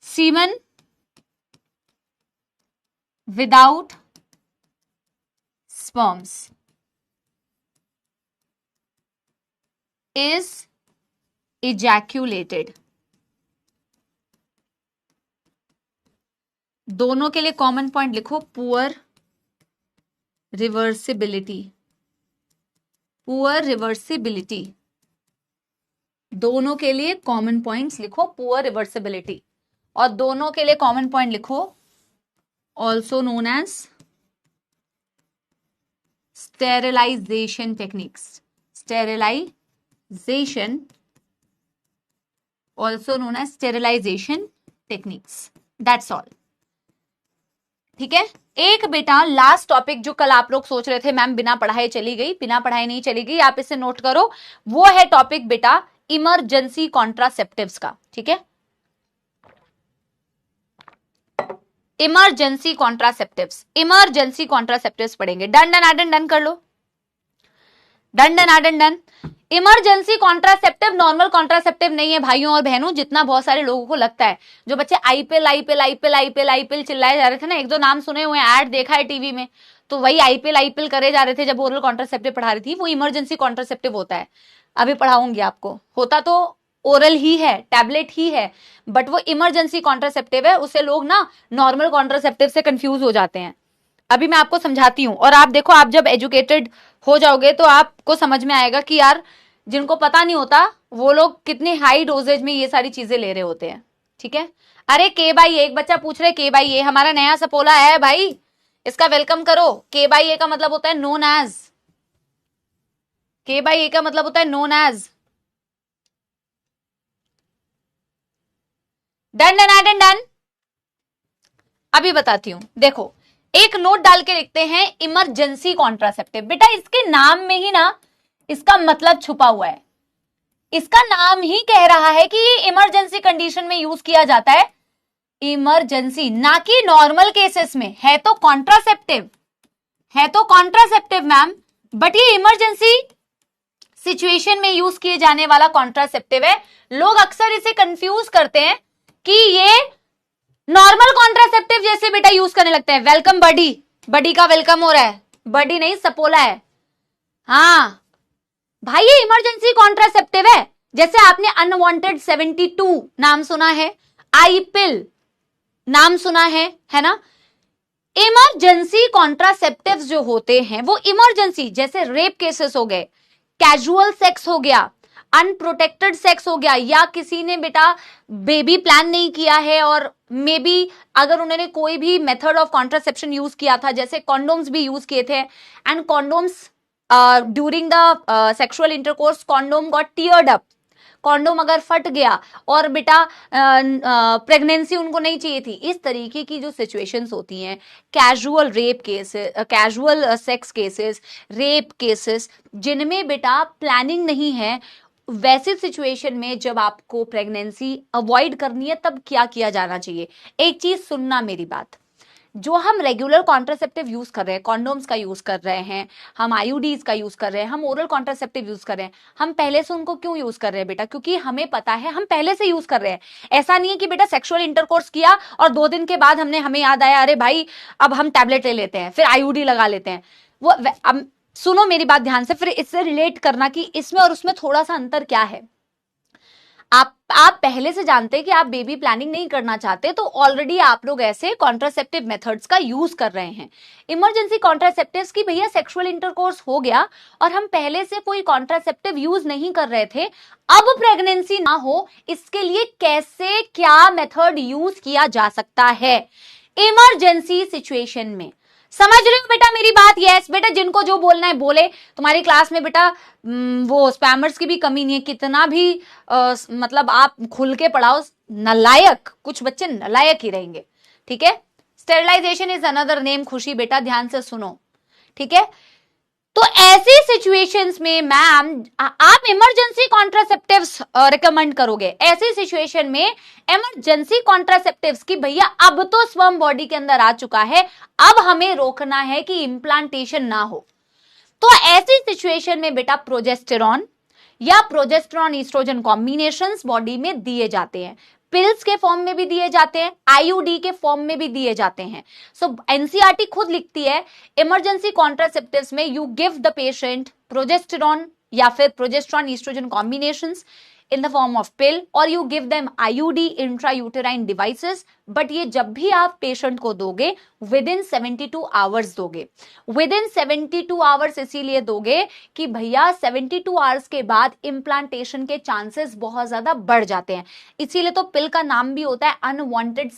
A: semen without sperms is ejaculated। दोनों के लिए कॉमन पॉइंट लिखो, पुअर रिवर्सिबिलिटी, पुअर रिवर्सिबिलिटी। दोनों के लिए कॉमन पॉइंट्स लिखो, पुअर रिवर्सिबिलिटी, और दोनों के लिए कॉमन पॉइंट लिखो also known as sterilisation techniques, sterilisation also known as sterilization techniques, that's all, ठीक है। एक बेटा लास्ट टॉपिक जो कल आप लोग सोच रहे थे मैम बिना पढ़ाए चली गई, बिना पढ़ाए नहीं चली गई, आप इसे नोट करो, वो है टॉपिक बेटा इमरजेंसी कॉन्ट्रासेप्टिव्स का, ठीक है। इमरजेंसी कॉन्ट्रासेप्टिव्स, इमरजेंसी कॉन्ट्रासेप्टिव्स पढ़ेंगे। डन डन आडन डन कर लो, डन डन आडन done. Emergency contraceptive normal contraceptive नहीं है भाइयों और बहनों, जितना बहुत सारे लोगों को लगता है। जो बच्चे IPL IPL IPL IPL IPL चिल्लाए जा रहे थे ना, एक दो नाम सुने हुए, ऐड देखा है टीवी में, तो वही आईपीएल आईपीएल करे जा रहे थे जब ओरल कॉन्ट्रासेप्टिव पढ़ा रही थी, वो इमरजेंसी कॉन्ट्रासेप्टिव होता है। अभी पढ़ाऊंगी आपको, होता तो ओरल ही है, टैबलेट ही है, बट वो इमरजेंसी कॉन्ट्रासेप्टिव है, उसे लोग ना नॉर्मल कॉन्ट्रासेप्टिव से कंफ्यूज हो जाते हैं। अभी मैं आपको समझाती हूँ, और आप देखो, आप जब एजुकेटेड हो जाओगे तो आपको समझ में आएगा कि यार जिनको पता नहीं होता वो लोग कितनी हाई डोजेज में ये सारी चीजें ले रहे होते हैं, ठीक है। अरे के बाई ए, एक बच्चा पूछ रहे के बाई ए, हमारा नया सपोला है भाई, इसका वेलकम करो। के बाई ए का मतलब होता है नोन एज, के बाई ए का मतलब होता है known as. Done done done done. अभी बताती हूं, देखो एक नोट डाल के लिखते हैं इमरजेंसी कॉन्ट्रासेप्टिव। बेटा इसके नाम में ही ना इसका मतलब छुपा हुआ है। इसका नाम ही कह रहा है कि ये इमरजेंसी कंडीशन में यूज किया जाता है, इमरजेंसी, ना कि नॉर्मल केसेस में। है तो कॉन्ट्रासेप्टिव, है तो कॉन्ट्रासेप्टिव मैम, बट ये इमरजेंसी सिचुएशन में यूज किए जाने वाला कॉन्ट्रासेप्टिव है। लोग अक्सर इसे कंफ्यूज करते हैं कि ये नॉर्मल कॉन्ट्रासेप्टिव जैसे बेटा यूज करने लगते हैं। वेलकम बडी, बडी का वेलकम हो रहा है, बडी नहीं सपोला है। हाँ भाई ये इमरजेंसी कॉन्ट्रासेप्टिव है। जैसे आपने अनवांटेड 72 नाम सुना है, आई पिल नाम सुना है ना। इमरजेंसी कॉन्ट्रासेप्टिव्स जो होते हैं वो इमरजेंसी, जैसे रेप केसेस हो गए, कैजुअल सेक्स हो गया, अनप्रोटेक्टेड सेक्स हो गया, या किसी ने बेटा बेबी प्लान नहीं किया है और मे बी अगर उन्होंने कोई भी मेथड ऑफ कॉन्ट्रासेप्शन यूज किया था, जैसे कॉन्डोम्स भी यूज किए थे, and condoms during the sexual intercourse condom got teared up, condom अगर फट गया और बेटा प्रेगनेंसी उनको नहीं चाहिए थी। इस तरीके की जो सिचुएशंस होती हैं, casual rape cases, casual sex cases, rape cases, जिनमें बेटा प्लानिंग नहीं है, वैसी सिचुएशन में जब आपको प्रेगनेंसी अवॉइड करनी है तब क्या किया जाना चाहिए। एक चीज सुनना मेरी बात, जो हम रेगुलर कॉन्ट्रासेप्टिव यूज कर रहे हैं, कॉन्डोम्स का यूज कर रहे हैं, हम आईयूडीज का यूज कर रहे हैं, हम ओरल कॉन्ट्रासेप्टिव यूज कर रहे हैं, हम पहले से उनको क्यों यूज कर रहे हैं बेटा? क्योंकि हमें पता है हम पहले से यूज कर रहे हैं। ऐसा नहीं है कि बेटा सेक्सुअल इंटरकोर्स किया और 2 दिन के बाद हमें याद आया अरे भाई अब हम टैबलेट ले लेते हैं, फिर आईयूडी लगा लेते हैं। वो अब सुनो मेरी बात ध्यान से, फिर इससे रिलेट करना कि इसमें और उसमें थोड़ा सा अंतर क्या है। आप पहले से जानते हैं कि आप बेबी प्लानिंग नहीं करना चाहते, तो ऑलरेडी आप लोग ऐसे कॉन्ट्रासेप्टिव मेथड्स का यूज कर रहे हैं। इमरजेंसी कॉन्ट्रासेप्टिव्स की भैया सेक्सुअल इंटरकोर्स हो गया और हम पहले से कोई कॉन्ट्रासेप्टिव यूज नहीं कर रहे थे, अब प्रेगनेंसी ना हो इसके लिए कैसे क्या मेथड यूज किया जा सकता है इमरजेंसी सिचुएशन में। समझ रहे हो बेटा मेरी बात? यस बेटा, जिनको जो बोलना है बोले। तुम्हारी क्लास में बेटा वो स्पैमर्स की भी कमी नहीं है, कितना भी मतलब आप खुल के पढ़ाओ, नलायक, कुछ बच्चे नलायक ही रहेंगे, ठीक है। स्टेरिलाइजेशन इज अनदर नेम, खुशी बेटा ध्यान से सुनो, ठीक है। तो ऐसी सिचुएशंस में मैम आप इमरजेंसी कॉन्ट्रासेप्टिव्स रिकमेंड करोगे। ऐसी सिचुएशन में इमरजेंसी कॉन्ट्रासेप्टिव्स की भैया अब तो स्पर्म बॉडी के अंदर आ चुका है, अब हमें रोकना है कि इम्प्लांटेशन ना हो। तो ऐसी सिचुएशन में बेटा प्रोजेस्टेरॉन या प्रोजेस्टेरॉन ईस्ट्रोजन कॉम्बिनेशंस बॉडी में दिए जाते हैं, पिल्स के फॉर्म में भी दिए जाते हैं, आईयूडी के फॉर्म में भी दिए जाते हैं। सो एनसीईआरटी खुद लिखती है इमरजेंसी कॉन्ट्रासेप्टिव्स में you give the patient progesterone या फिर progesterone oestrogen combinations in the form of pill or you give them IUD intrauterine devices, but ये जब भी आप पेशेंट को दोगे विदिन 72 आवर्स दोगे। विदिन 72 आवर्स इसीलिए दोगे कि भैया 72 आवर्स के बाद इम्प्लांटेशन के चांसेस बहुत ज्यादा बढ़ जाते हैं, इसीलिए तो पिल का नाम भी होता है अनवांटेड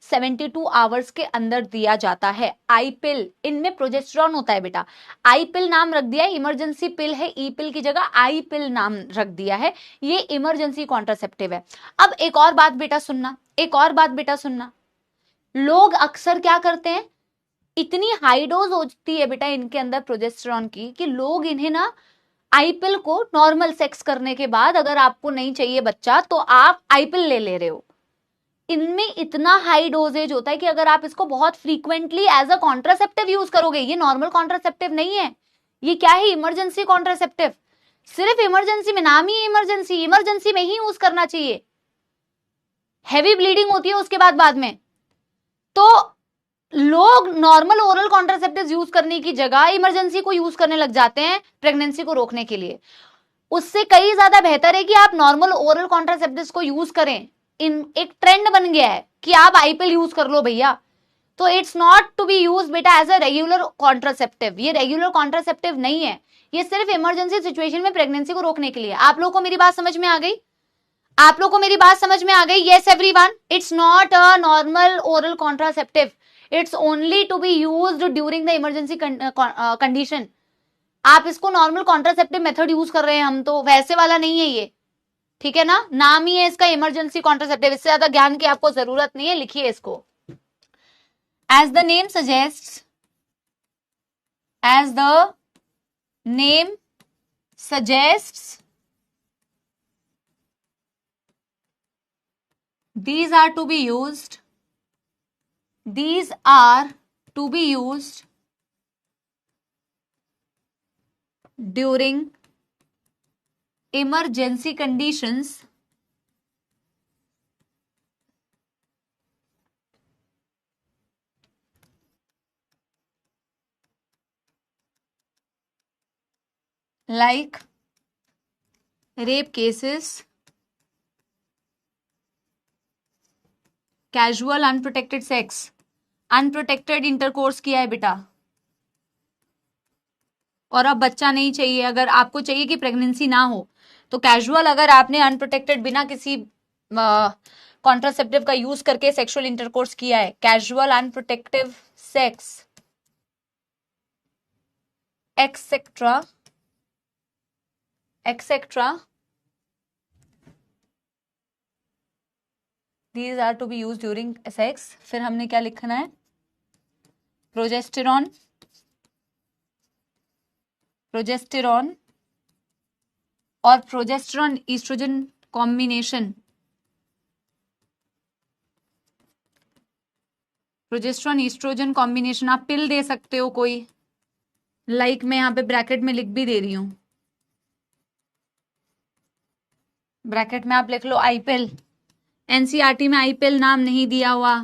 A: 72 आवर्स के अंदर दिया जाता है। आई पिल, इनमें प्रोजेस्टेरॉन होता है बेटा, आई पिल नाम रख दिया है, इमरजेंसी पिल है, ई पिल की जगह आई पिल नाम रख दिया है, ये इमरजेंसी कॉन्ट्रासेप्टिव है। अब एक और बात बेटा सुनना, एक और बात बेटा सुनना, लोग अक्सर क्या करते हैं, इतनी हाई डोज होती है बेटा इनके अंदर प्रोजेस्टेरॉन की कि लोग इन्हें ना आईपिल को नॉर्मल सेक्स करने के बाद अगर आपको नहीं चाहिए बच्चा तो आप आईपिल ले रहे हो। इनमें इतना हाई डोजेज होता है कि अगर आप इसको बहुत frequently as a contraceptive use करोगे, ये नॉर्मल कॉन्ट्रासेप्टिव नहीं है, ये क्या है, इमरजेंसी कॉन्ट्रासेप्टिव। सिर्फ इमरजेंसी में, नाम ही इमरजेंसी, इमरजेंसी में ही यूज करना चाहिए। हैवी ब्लीडिंग होती है उसके बाद में, तो लोग नॉर्मल ओरल कॉन्ट्रासेप्टिव यूज करने की जगह इमरजेंसी को यूज करने लग जाते हैं प्रेगनेंसी को रोकने के लिए। उससे कई ज्यादा बेहतर है कि आप नॉर्मल ओरल कॉन्ट्रासेप्टिव्स को यूज करें। इन एक ट्रेंड बन गया है कि आप आईपिल यूज कर लो भैया, तो it's not to be use बेटा एज अ रेगुलर कॉन्ट्रासेप्टिव। ये रेगुलर कॉन्ट्रासेप्टिव नहीं है, ये सिर्फ इमरजेंसी सिचुएशन में प्रेगनेंसी को रोकने के लिए। आप लोगों को मेरी बात समझ में आ गई? आप लोगों को मेरी बात समझ में आ गई? Yes everyone, it's not a normal oral contraceptive, it's only to be used during the emergency condition. आप इसको नॉर्मल कॉन्ट्रासेप्टिव मेथड यूज कर रहे हैं, हम तो वैसे वाला नहीं है ये, ठीक है ना, नाम ही है इसका इमरजेंसी कॉन्ट्रासेप्टिव। इससे ज्यादा ज्ञान की आपको जरूरत नहीं है, लिखिए इसको। As the name suggest, as the name suggests these are to be used during emergency conditions like rape cases, casual unprotected sex, unprotected intercourse किया है बेटा और अब बच्चा नहीं चाहिए, अगर आपको चाहिए कि प्रेगनेंसी ना हो तो कैजुअल, अगर आपने अनप्रोटेक्टेड बिना किसी कॉन्ट्रासेप्टिव का यूज करके सेक्सुअल इंटरकोर्स किया है, casual unprotective sex etcetera These are to be used during sex. फिर हमने क्या लिखना है? प्रोजेस्टेरॉन और प्रोजेस्टेरॉन ईस्ट्रोजन कॉम्बिनेशन, आप पिल दे सकते हो कोई, लाइक मैं यहाँ पे ब्रैकेट में लिख भी दे रही हूं, ब्रैकेट में आप लिख लो आईपिल। एनसीईआरटी में आईपिल नाम नहीं दिया हुआ,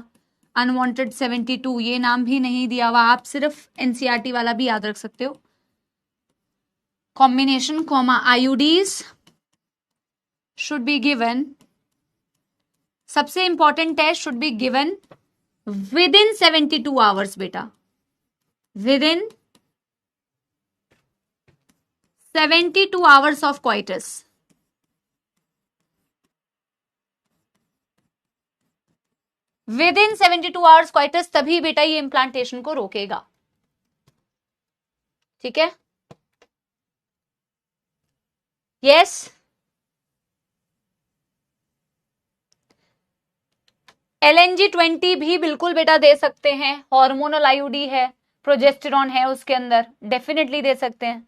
A: अनवांटेड 72 ये नाम भी नहीं दिया हुआ, आप सिर्फ एनसीईआरटी वाला भी याद रख सकते हो। Combination comma IUDs should be given, सबसे इंपॉर्टेंट है should be given within 72 hours बेटा, within 72 hours of coitus. Within 72 hours coitus, तभी बेटा ये इम्प्लांटेशन को रोकेगा। ठीक है, यस। LNG-20 भी बिल्कुल बेटा दे सकते हैं, हार्मोनल आईयूडी है, प्रोजेस्टेरॉन है उसके अंदर, डेफिनेटली दे सकते हैं।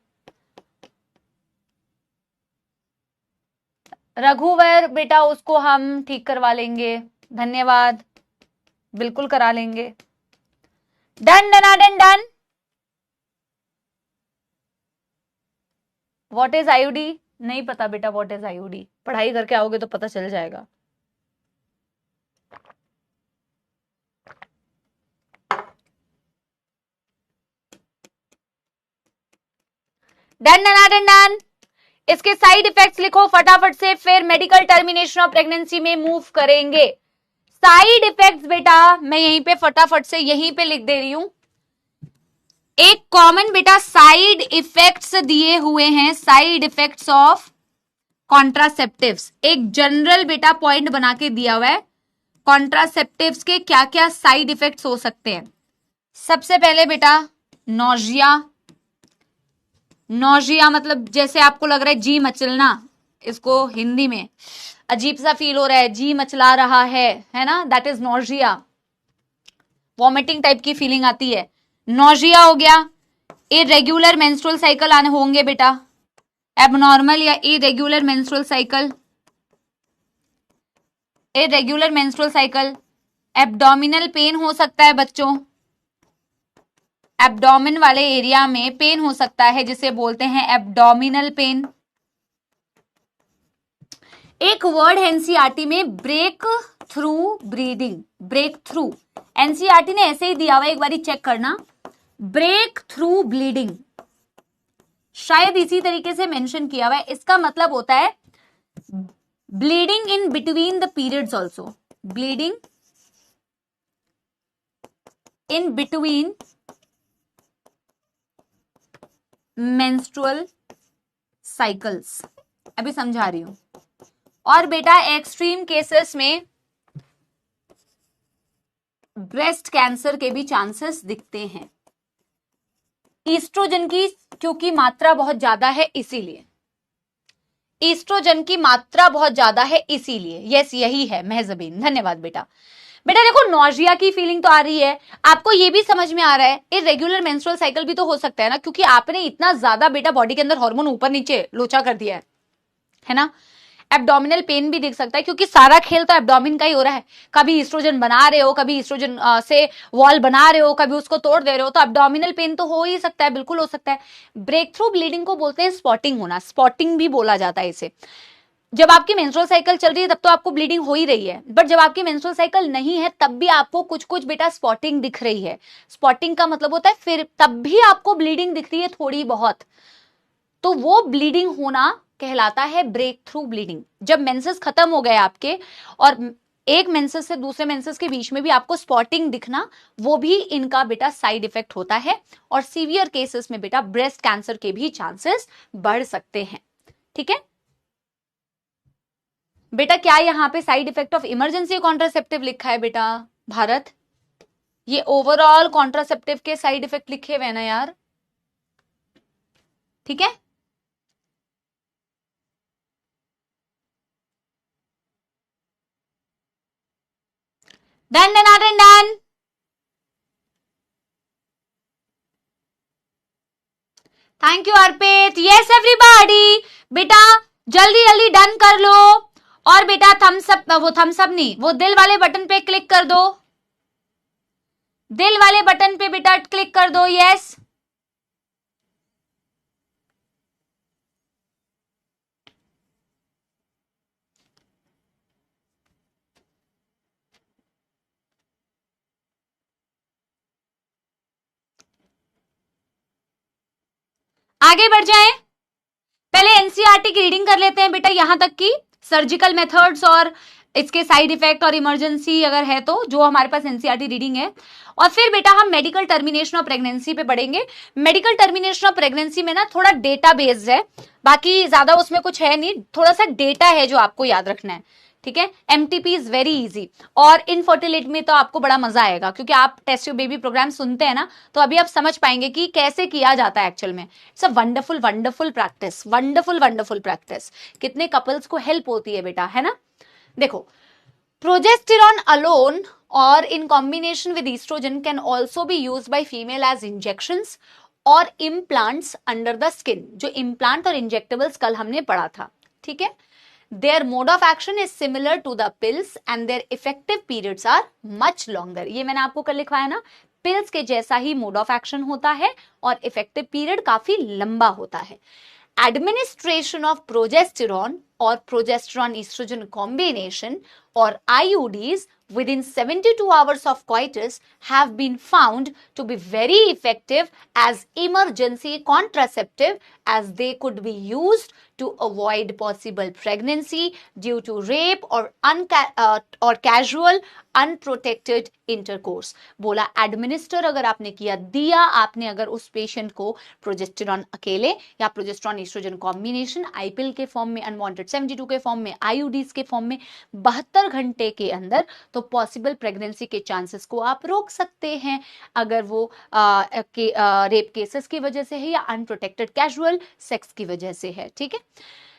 A: रघुवर बेटा उसको हम ठीक करवा लेंगे, धन्यवाद, बिल्कुल करा लेंगे। Done done. What is IUD? नहीं पता बेटा व्हाट इज आईयूडी, पढ़ाई करके आओगे तो पता चल जाएगा। डन। इसके साइड इफेक्ट्स लिखो फटाफट से, फिर मेडिकल टर्मिनेशन ऑफ प्रेगनेंसी में मूव करेंगे। साइड इफेक्ट्स बेटा मैं यहीं पे फटाफट से यहीं पे लिख दे रही हूं। एक कॉमन बेटा साइड इफेक्ट्स दिए हुए हैं, साइड इफेक्ट्स ऑफ कॉन्ट्रासेप्टिव्स, एक जनरल बेटा पॉइंट बना के दिया हुआ है। कॉन्ट्रासेप्टिव्स के क्या क्या साइड इफेक्ट्स हो सकते हैं? सबसे पहले बेटा नौजिया मतलब जैसे आपको लग रहा है जी मचलना, इसको हिंदी में अजीब सा फील हो रहा है, जी मचला रहा है ना, that is nausea. Vomiting type की फीलिंग आती है, नौजिया हो गया। इरेगुलर मेंस्ट्रुअल साइकिल आने होंगे बेटा, एबनॉर्मल या irregular menstrual cycle. Abdominal pain हो सकता है बच्चों, एब्डोमिन वाले एरिया में पेन हो सकता है जिसे बोलते हैं एब्डोमिनल पेन। एक वर्ड है एनसीईआरटी में, breakthrough breeding, breakthrough, NCERT ने ऐसे ही दिया हुआ, एक बारी चेक करना, ब्रेक थ्रू ब्लीडिंग, शायद इसी तरीके से मेंशन किया हुआ है। इसका मतलब होता है bleeding in between the periods also, bleeding in between menstrual cycles, अभी समझा रही हूं। और बेटा एक्सट्रीम केसेस में ब्रेस्ट कैंसर के भी चांसेस दिखते हैं, ईस्ट्रोजन की क्योंकि मात्रा बहुत ज्यादा है इसीलिए, ईस्ट्रोजन की मात्रा बहुत ज्यादा है इसीलिए। यस यही है महजबीन, धन्यवाद बेटा। बेटा देखो, नॉजिया की फीलिंग तो आ रही है, आपको ये भी समझ में आ रहा है इरेगुलर मेंस्ट्रुअल साइकिल भी तो हो सकता है ना, क्योंकि आपने इतना ज्यादा बेटा बॉडी के अंदर हार्मोन ऊपर नीचे लोचा कर दिया है ना। एब्डोमिनल पेन भी दिख सकता है, क्योंकि सारा खेल तो एब्डोमिन का ही हो रहा है। कभी ईस्ट्रोजन बना रहे हो, कभी ईस्ट्रोजन से वॉल बना रहे हो, कभी उसको तोड़ दे रहे हो, तो एब्डोमिनल पेन तो हो ही सकता है, बिल्कुल हो सकता है। ब्रेक थ्रू ब्लीडिंग को बोलते हैं स्पॉटिंग होना, स्पॉटिंग भी बोला जाता है इसे। जब आपकी मेंस्ट्रुअल साइकिल चल रही है तब तो आपको ब्लीडिंग हो ही रही है, बट जब आपकी मेंस्ट्रुअल साइकिल नहीं है तब भी आपको कुछ कुछ बेटा स्पॉटिंग दिख रही है। स्पॉटिंग का मतलब होता है फिर तब भी आपको ब्लीडिंग दिख रही है थोड़ी बहुत, तो वो ब्लीडिंग होना कहलाता है ब्रेक थ्रू ब्लीडिंग। जब मेंसेस खत्म हो गए आपके और एक मेंसेस से दूसरे मेंसेस के बीच में भी आपको स्पॉटिंग दिखना, वो भी इनका बेटा साइड इफेक्ट होता है। और सीवियर केसेस में बेटा ब्रेस्ट कैंसर के भी चांसेस बढ़ सकते हैं। ठीक है बेटा, क्या यहां पे side effect of emergency contraceptive लिखा है बेटा भारत? ये ओवरऑल कॉन्ट्रासेप्टिव के साइड इफेक्ट लिखे हुए ना यार, ठीक है। Done done done done. Thank you Arpit. Yes everybody, बेटा जल्दी जल्दी डन कर लो। और बेटा थम्स अप, वो थम्स अप नहीं, वो दिल वाले बटन पे क्लिक कर दो, दिल वाले बटन पे बेटा क्लिक कर दो। यस आगे बढ़ जाएं। पहले एनसीईआरटी की रीडिंग कर लेते हैं बेटा, यहां तक की सर्जिकल मेथड्स और इसके साइड इफेक्ट और इमरजेंसी अगर है तो, जो हमारे पास एनसीईआरटी रीडिंग है। और फिर बेटा हम मेडिकल टर्मिनेशन ऑफ प्रेगनेंसी पे पढ़ेंगे। मेडिकल टर्मिनेशन ऑफ प्रेगनेंसी में ना थोड़ा डेटा बेस्ड है, बाकी ज्यादा उसमें कुछ है नहीं, थोड़ा सा डेटा है जो आपको याद रखना है। ठीक है, एमटीपी इज वेरी इजी। और इनफर्टिलिटी में तो आपको बड़ा मजा आएगा, क्योंकि आप टेस्ट योर बेबी प्रोग्राम सुनते हैं ना, तो अभी आप समझ पाएंगे कि कैसे किया जाता है एक्चुअल में। It's a wonderful wonderful practice, wonderful wonderful practice. कितने कपल्स को हेल्प होती है बेटा, है ना। देखो, प्रोजेस्टेरॉन अलोन और in combination with estrogen can also be used by female as injections or implants under the skin। जो implant और injectables कल हमने पढ़ा था, ठीक है। Their mode of action is similar to the pills and their effective periods are much longer। ये मैंने आपको कल लिखवाया ना, पिल्स के जैसा ही मोड ऑफ एक्शन होता है और इफेक्टिव पीरियड काफी लंबा होता है। Administration of progesterone or progesterone estrogen combination or IUDs within 72 hours of coitus have been found to be very effective as emergency contraceptive, as they could be used to avoid possible pregnancy due to rape or casual unprotected intercourse। बोला administer अगर आपने किया, दिया आपने अगर उस patient को progesterone अकेले या प्रोजेस्टेरॉन एस्ट्रोजन कॉम्बिनेशन, आईपिल के फॉर्म में, अनवांटेड 72 के फॉर्म में, आईयूडीज के फॉर्म में 72 घंटे के अंदर, तो पॉसिबल प्रेगनेंसी के चांसेस को आप रोक सकते हैं, अगर वो रेप केसेस की वजह से है या अनप्रोटेक्टेड कैजुअल सेक्स की वजह से है। ठीक है,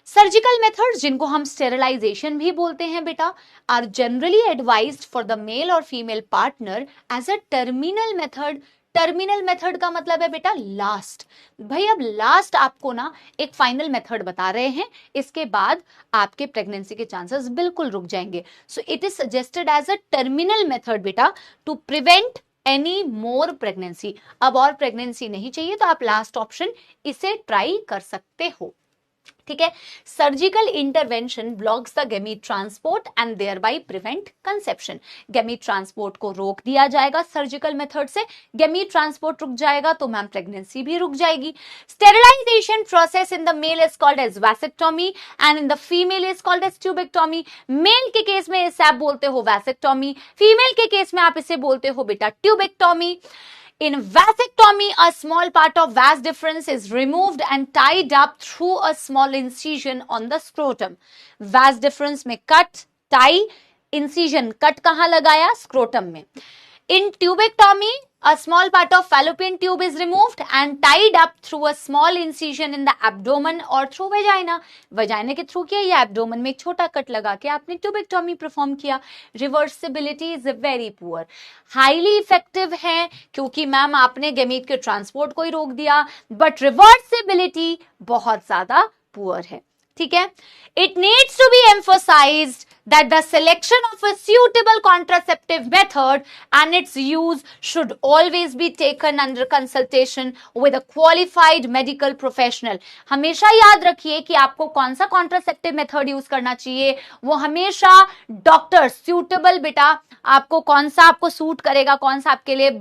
A: सर्जिकल मेथड्स, जिनको हम स्टेरिलाइजेशन भी बोलते हैं बेटा, are generally advised for the male और female partner as a terminal method. Terminal method का मतलब है बेटा लास्ट। भाई अब लास्ट आपको ना एक फाइनल मेथड बता रहे हैं, इसके बाद आपके प्रेगनेंसी के चांसेस बिल्कुल रुक जाएंगे। So it is suggested as a terminal method बेटा to prevent any more pregnancy. अब और प्रेगनेंसी नहीं चाहिए तो आप लास्ट ऑप्शन इसे ट्राई कर सकते हो। ठीक है, surgical intervention blocks the gamete transport and thereby prevent conception. Gamete transport को रोक दिया जाएगा सर्जिकल मेथड से, गैमीट ट्रांसपोर्ट रुक जाएगा तो मैम प्रेगनेंसी भी रुक जाएगी। Sterilisation process in the male is called as vasectomy and in the female is called as tubectomy. Male के केस में इसे आप बोलते हो वैसेक्टोमी, फीमेल के केस में आप इसे बोलते हो बेटा tubectomy. In vasectomy, a small part of vas deferens is removed and tied up through a small incision on the scrotum। vas deferens में कट, टाई, इंसिजन, कट कहां लगाया? स्क्रोटम में। In tubectomy, a small part of fallopian tube is removed and tied up through a small incision in the abdomen or through vagina. Vagina के through किया या abdomen में एक छोटा cut लगा के आपने tubectomy परफॉर्म किया. Reversibility is very poor. Highly effective है क्योंकि मैम आपने गैमीट के ट्रांसपोर्ट को ही रोक दिया, but reversibility बहुत ज्यादा poor है. ठीक है. It needs to be emphasized that the selection of a suitable contraceptive method and its use should always be taken under consultation with a qualified medical professional. हमेशा याद रखिए कि आपको कौन सा कॉन्ट्रासेप्टिव मेथड यूज करना चाहिए, वो हमेशा डॉक्टर suitable बेटा आपको कौन सा आपको सूट करेगा, कौन सा आपके लिए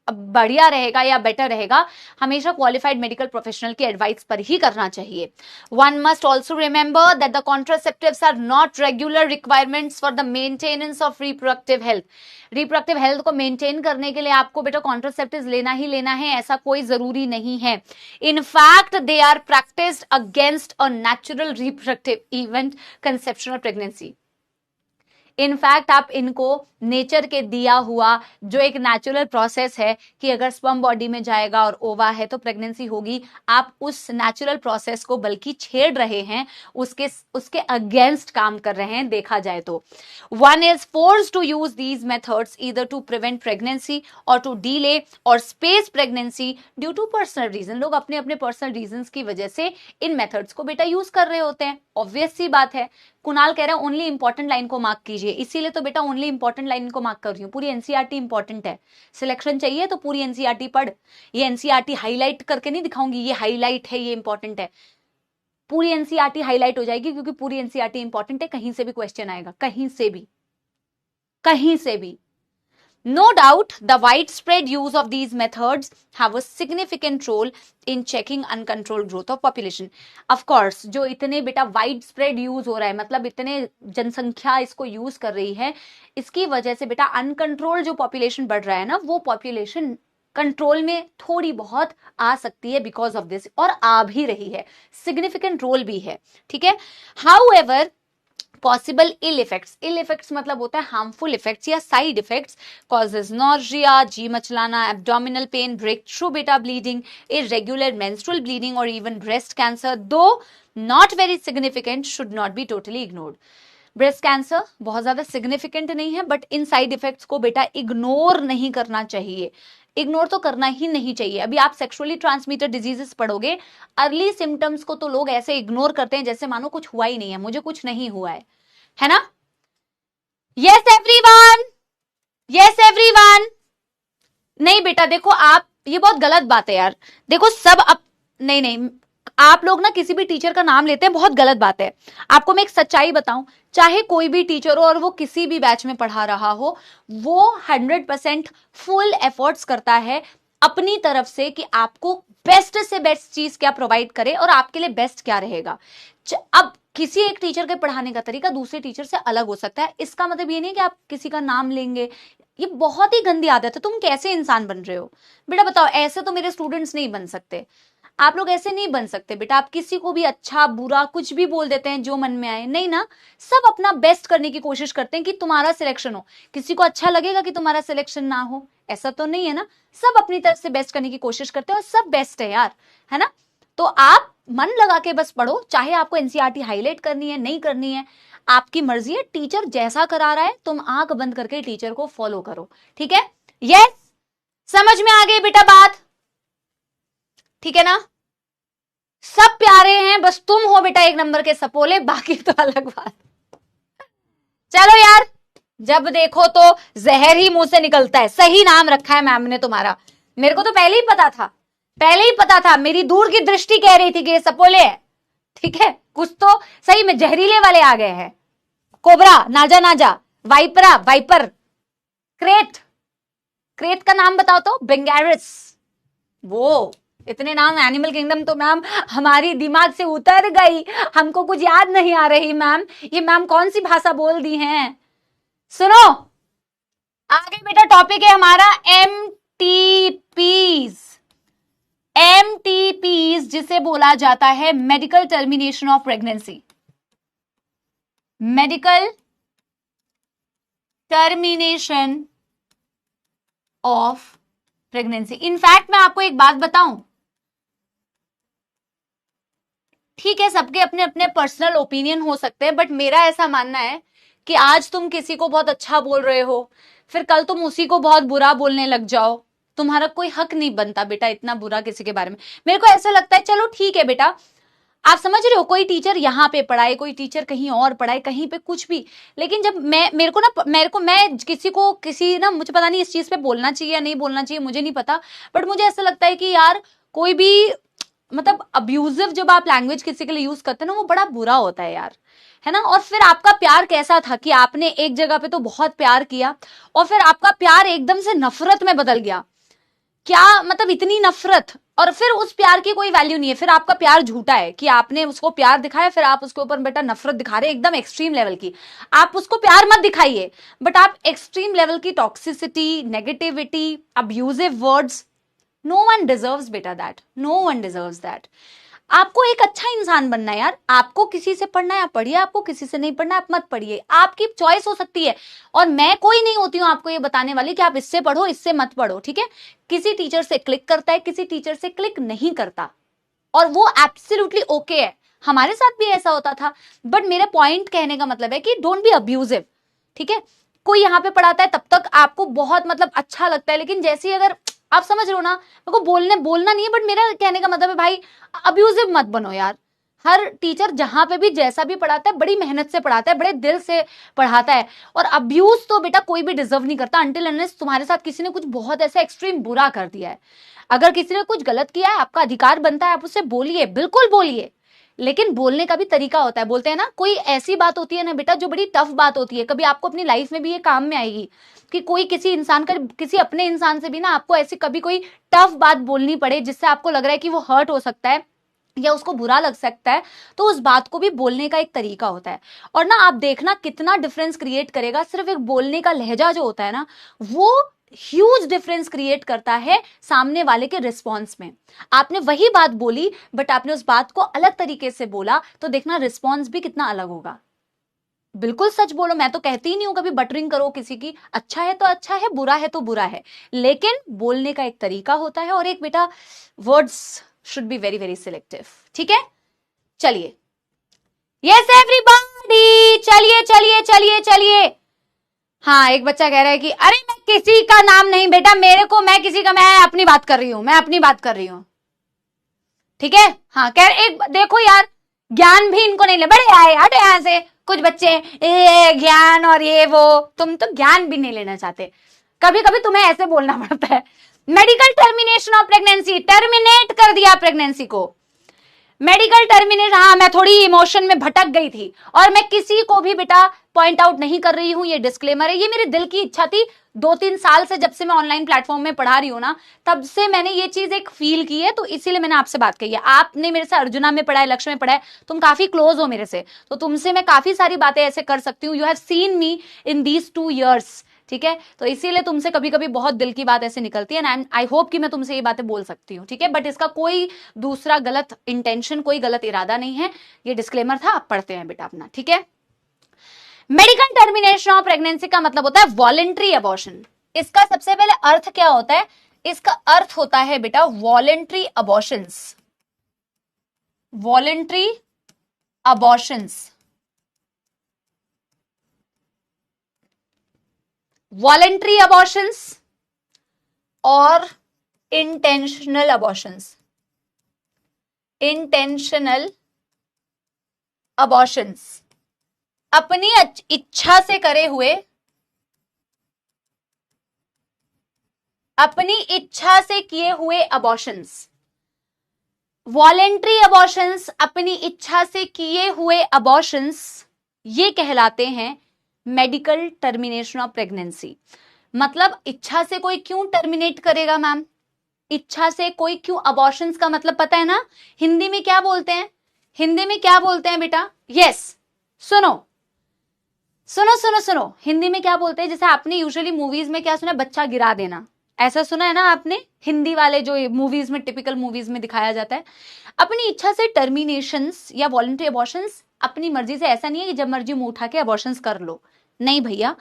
A: बढ़िया रहेगा या बेटर रहेगा, हमेशा क्वालिफाइड मेडिकल प्रोफेशनल की एडवाइस पर ही करना चाहिए. One must also remember that the contraceptives are not regular requirements for the maintenance of reproductive health. Reproductive health को मेंटेन करने के लिए आपको बेटा कॉन्ट्रासेप्टिव्स लेना ही लेना है, ऐसा कोई जरूरी नहीं है. In fact they are practised against a natural reproductive event, conception और प्रेगनेंसी. इनफैक्ट आप इनको नेचर के दिया हुआ जो एक नेचुरल प्रोसेस है कि अगर स्पर्म बॉडी में जाएगा और ओवा है तो प्रेगनेंसी होगी, आप उस नेचुरल प्रोसेस को बल्कि छेड़ रहे हैं, उसके अगेंस्ट काम कर रहे हैं देखा जाए तो. One is forced to use these methods either to prevent pregnancy और टू डिले और space pregnancy due to personal reason. लोग अपने अपने पर्सनल रीजंस की वजह से इन मेथड्स को बेटा यूज कर रहे होते हैं. ऑब्वियस सी बात है. कुणाल कह रहा है ओनली इंपॉर्टेंट लाइन को मार्क कीजिए, इसीलिए तो बेटा ओनली इंपॉर्टेंट लाइन को मार्क कर रही हूँ. पूरी एनसीईआरटी इंपॉर्टेंट है. सिलेक्शन चाहिए तो पूरी एनसीईआरटी पढ़. ये एनसीईआरटी हाईलाइट करके नहीं दिखाऊंगी ये हाईलाइट है, ये इंपॉर्टेंट है. पूरी एनसीईआरटी हाईलाइट हो जाएगी क्योंकि पूरी एनसीईआरटी इंपॉर्टेंट है. कहीं से भी क्वेश्चन आएगा, कहीं से भी, कहीं से भी. No doubt, the widespread use of these methods have a significant role in checking uncontrolled growth of population. Of course, जो इतने बेटा widespread use हो रहा है, मतलब इतने जनसंख्या इसको यूज कर रही है, इसकी वजह से बेटा अनकंट्रोल जो पॉपुलेशन बढ़ रहा है ना, वो पॉपुलेशन कंट्रोल में थोड़ी बहुत आ सकती है बिकॉज ऑफ दिस, और आ भी रही है. सिग्निफिकेंट रोल भी है. ठीक है. हाउएवर, पॉसिबल इल इफेक्ट्स मतलब होता है हार्मफुल इफेक्ट्स या साइड इफेक्ट्स, कॉजेज नॉर्जिया, जी मचलाना, एब्डोमिनल पेन, ब्रेक थ्रू बेटा ब्लीडिंग, इरेगुलर मेंस्ट्रुअल ब्लीडिंग और इवन ब्रेस्ट कैंसर, दो not very significant, should not be totally ignored. Breast cancer बहुत ज्यादा सिग्निफिकेंट नहीं है, बट इन साइड इफेक्ट्स को बेटा इग्नोर नहीं करना चाहिए. इग्नोर तो करना ही नहीं चाहिए. अभी आप सेक्सुअली ट्रांसमिटेड डिजीजेस पढ़ोगे, अर्ली सिम्टम्स को तो लोग ऐसे इग्नोर करते हैं जैसे मानो कुछ हुआ ही नहीं है, मुझे कुछ नहीं हुआ है ना. Yes everyone, yes everyone. नहीं बेटा देखो आप, ये बहुत गलत बात है यार. देखो सब अब नहीं, आप लोग ना किसी भी टीचर का नाम लेते हैं, बहुत गलत बात है. आपको मैं एक सच्चाई बताऊं, चाहे कोई भी टीचर हो और वो किसी भी बैच में पढ़ा रहा हो, वो 100% फुल एफर्ट्स करता है अपनी तरफ से कि आपको बेस्ट से बेस्ट चीज क्या प्रोवाइड करे और आपके लिए बेस्ट क्या रहेगा. अब किसी एक टीचर के पढ़ाने का तरीका दूसरे टीचर से अलग हो सकता है. इसका मतलब ये नहीं कि आप किसी का नाम लेंगे. ये बहुत ही गंदी आदत है. तुम कैसे इंसान बन रहे हो बेटा, बताओ. ऐसे तो मेरे स्टूडेंट्स नहीं बन सकते. आप लोग ऐसे नहीं बन सकते बेटा. आप किसी को भी अच्छा बुरा कुछ भी बोल देते हैं जो मन में आए. नहीं ना, सब अपना बेस्ट करने की कोशिश करते हैं कि तुम्हारा सिलेक्शन हो. किसी को अच्छा लगेगा कि तुम्हारा सिलेक्शन ना हो? ऐसा तो नहीं है ना. सब अपनी तरफ से बेस्ट करने की कोशिश करते हैं और सब बेस्ट है यार, है ना. तो आप मन लगा के बस पढ़ो. चाहे आपको एनसीईआरटी हाईलाइट करनी है नहीं करनी है, आपकी मर्जी है. टीचर जैसा करा रहा है तुम आंख बंद करके टीचर को फॉलो करो. ठीक है. यस, समझ में आ गई बेटा बात? ठीक है ना. सब प्यारे हैं, बस तुम हो बेटा एक नंबर के सपोले, बाकी तो अलग बात. चलो यार, जब देखो तो जहर ही मुंह से निकलता है. सही नाम रखा है मैम ने तुम्हारा. मेरे को तो पहले ही पता था. मेरी दूर की दृष्टि कह रही थी कि ये सपोले है. ठीक है. कुछ तो सही में जहरीले वाले आ गए हैं. कोबरा, नाजा, वाइपरा, वाइपर, क्रेट का नाम बताओ तो. बेंगेरिस, वो इतने नाम एनिमल किंगडम तो मैम हमारी दिमाग से उतर गई. हमको कुछ याद नहीं आ रही मैम. ये मैम कौन सी भाषा बोल दी हैं. सुनो आगे बेटा, टॉपिक है हमारा एमटीपीज, जिसे बोला जाता है medical termination of pregnancy. Medical termination of pregnancy. In fact मैं आपको एक बात बताऊं, ठीक है सबके अपने अपने पर्सनल ओपिनियन हो सकते हैं, बट मेरा ऐसा मानना है कि आज तुम किसी को बहुत अच्छा बोल रहे हो, फिर कल तुम उसी को बहुत बुरा बोलने लग जाओ, तुम्हारा कोई हक नहीं बनता बेटा इतना बुरा किसी के बारे में। मेरे को ऐसा लगता है चलो ठीक है बेटा, आप समझ रहे हो, कोई टीचर यहाँ पे पढ़ाए, कोई टीचर कहीं और पढ़ाए, कहीं पे कुछ भी, लेकिन जब मैं किसी ना, मुझे पता नहीं इस चीज पे बोलना चाहिए या नहीं बोलना चाहिए, मुझे नहीं पता, बट मुझे ऐसा लगता है कि यार कोई भी मतलब अब्यूजिव जब आप लैंग्वेज किसी के लिए यूज करते हैं ना, वो बड़ा बुरा होता है यार, है ना। और फिर आपका प्यार कैसा था कि आपने एक जगह पे तो बहुत प्यार किया और फिर आपका प्यार एकदम से नफरत में बदल गया, क्या मतलब इतनी नफरत, और फिर उस प्यार की कोई वैल्यू नहीं है, फिर आपका प्यार झूठा है कि आपने उसको प्यार दिखाया, फिर आप उसके ऊपर बेटा नफरत दिखा रहे हैं एकदम एक्सट्रीम लेवल की। आप उसको प्यार मत दिखाइए, बट आप एक्सट्रीम लेवल की toxicity, negativity, abusive words, no one deserves बेटा that, no one deserves that. आपको एक अच्छा इंसान बनना है यार, आपको किसी से पढ़ना है आप पढ़िए, आपको किसी से नहीं पढ़ना आप मत पढ़िए, आपकी चॉइस हो सकती है, और मैं कोई नहीं होती हूं आपको ये बताने वाली कि आप इससे पढ़ो इससे मत पढ़ो, ठीक है। किसी टीचर से क्लिक करता है, किसी टीचर से क्लिक नहीं करता, और वो एब्सोल्युटली ओके है, हमारे साथ भी ऐसा होता था। बट मेरा पॉइंट कहने का मतलब है कि डोंट बी अब्यूजिव, ठीक है। कोई यहाँ पे पढ़ाता है तब तक आपको बहुत मतलब अच्छा लगता है, लेकिन जैसे अगर आप समझ रहे हो ना, मेरे को बोलना नहीं है, बट मेरा कहने का मतलब है भाई अब्यूजिव मत बनो यार। हर टीचर जहां पे भी जैसा भी पढ़ाता है बड़ी मेहनत से पढ़ाता है, बड़े दिल से पढ़ाता है, और अब्यूज तो बेटा कोई भी डिजर्व नहीं करता अनटिल अनलेस तुम्हारे साथ किसी ने कुछ बहुत ऐसा एक्सट्रीम बुरा कर दिया है। अगर किसी ने कुछ गलत किया है, आपका अधिकार बनता है आप उससे बोलिए, बिल्कुल बोलिए, लेकिन बोलने का भी तरीका होता है। बोलते हैं ना, कोई ऐसी बात होती है ना बेटा जो बड़ी टफ बात होती है, कभी आपको अपनी लाइफ में भी ये काम में आएगी कि कोई किसी इंसान का, किसी अपने इंसान से भी ना आपको ऐसी कभी कोई टफ बात बोलनी पड़े जिससे आपको लग रहा है कि वो हर्ट हो सकता है या उसको बुरा लग सकता है, तो उस बात को भी बोलने का एक तरीका होता है। और ना आप देखना कितना डिफरेंस क्रिएट करेगा, सिर्फ एक बोलने का लहजा जो होता है ना, वो ह्यूज डिफरेंस क्रिएट करता है सामने वाले के रिस्पॉन्स में। आपने वही बात बोली बट आपने उस बात को अलग तरीके से बोला, तो देखना रिस्पॉन्स भी कितना अलग होगा। बिल्कुल सच बोलो, मैं तो कहती ही नहीं हूं कभी बटरिंग करो किसी की, अच्छा है तो अच्छा है, बुरा है तो बुरा है, लेकिन बोलने का एक तरीका होता है, और एक बेटा words should be very very selective, ठीक है। चलिए, यस एवरीबॉडी, चलिए चलिए चलिए चलिए। हाँ, एक बच्चा कह रहा है कि अरे मैं किसी का नाम नहीं बेटा, मैं अपनी बात कर रही हूं, ठीक है। हाँ, कह रहे एक देखो यार, ज्ञान भी इनको नहीं ले, बड़े आए हटो यहां से, कुछ बच्चे ज्ञान और ये वो, तुम तो ज्ञान भी नहीं लेना चाहते, कभी कभी तुम्हें ऐसे बोलना पड़ता है। Medical termination of pregnancy, terminate कर दिया प्रेगनेंसी को, मेडिकल टर्मिनेशन। हाँ, मैं थोड़ी इमोशन में भटक गई थी, और मैं किसी को भी बेटा पॉइंट आउट नहीं कर रही हूं, ये डिस्क्लेमर है, ये मेरे दिल की इच्छा थी। 2-3 साल से जब से मैं ऑनलाइन प्लेटफॉर्म में पढ़ा रही हूं ना, तब से मैंने ये चीज एक फील की है, तो इसीलिए मैंने आपसे बात कही है। आपने मेरे से अर्जुना में पढ़ा है, लक्ष्य में पढ़ा है, तुम काफी क्लोज हो मेरे से, तो तुमसे मैं काफी सारी बातें ऐसे कर सकती हूँ। You have seen me in these 2 years, ठीक है, तो इसीलिए तुमसे कभी कभी बहुत दिल की बात ऐसे निकलती है, एंड आई होप कि मैं तुमसे ये बातें बोल सकती हूँ, ठीक है। बट इसका कोई दूसरा गलत इंटेंशन, कोई गलत इरादा नहीं है, ये डिस्क्लेमर था। आप पढ़ते हैं बेटा अपना, ठीक है। मेडिकल टर्मिनेशन ऑफ प्रेगनेंसी का मतलब होता है वॉलेंट्री अबॉर्शन। इसका सबसे पहले अर्थ क्या होता है? इसका अर्थ होता है बेटा voluntary abortions, voluntary abortions, voluntary abortions और इंटेंशनल अबॉर्शंस, इंटेंशनल अबॉर्शंस, अपनी इच्छा से करे हुए, अपनी इच्छा से किए हुए अबॉर्शंस। वॉलेंट्री अबॉर्शंस, अपनी इच्छा से किए हुए अबॉर्शंस, ये कहलाते हैं मेडिकल टर्मिनेशन ऑफ प्रेगनेंसी। मतलब इच्छा से कोई क्यों टर्मिनेट करेगा मैम? इच्छा से कोई क्यों? अबॉर्शंस का मतलब पता है ना हिंदी में क्या बोलते हैं? हिंदी में क्या बोलते हैं बेटा? यस, सुनो सुनो सुनो सुनो, हिंदी में क्या बोलते हैं? जैसे आपने यूजुअली मूवीज में क्या सुना, बच्चा गिरा देना, ऐसा सुना है ना आपने? हिंदी वाले जो मूवीज में, टिपिकल मूवीज में दिखाया जाता है। अपनी इच्छा से टर्मिनेशंस या वॉलंटरी अबॉर्शंस अपनी मर्जी से, ऐसा नहीं है कि जब मर्जी मुंह उठा के अबॉर्शंस कर लो, नहीं भैया।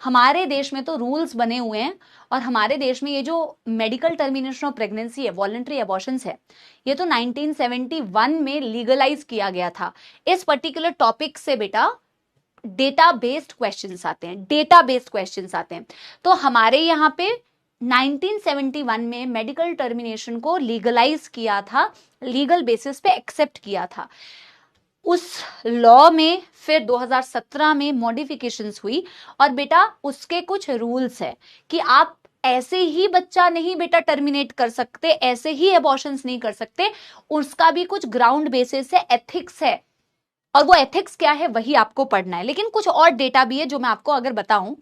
A: हमारे देश में तो रूल्स बने हुए हैं, और हमारे देश में ये जो मेडिकल टर्मिनेशन ऑफ प्रेगनेंसी है, वॉलंटरी अबॉर्शंस है, ये तो 1971 में लीगलाइज किया गया था। इस पर्टिकुलर टॉपिक से बेटा डेटा बेस्ड क्वेश्चंस आते हैं, डेटा बेस्ड क्वेश्चंस आते हैं। तो हमारे यहाँ पे 1971 में मेडिकल टर्मिनेशन को लीगलाइज किया था, लीगल बेसिस पे एक्सेप्ट किया था। उस लॉ में फिर 2017 में मॉडिफिकेशंस हुई, और बेटा उसके कुछ रूल्स है कि आप ऐसे ही बच्चा नहीं बेटा टर्मिनेट कर सकते, ऐसे ही अबॉर्शंस नहीं कर सकते, उसका भी कुछ ग्राउंड बेसिस है, एथिक्स है, और वो एथिक्स क्या है वही आपको पढ़ना है। लेकिन कुछ और डेटा भी है जो मैं आपको अगर बताऊं,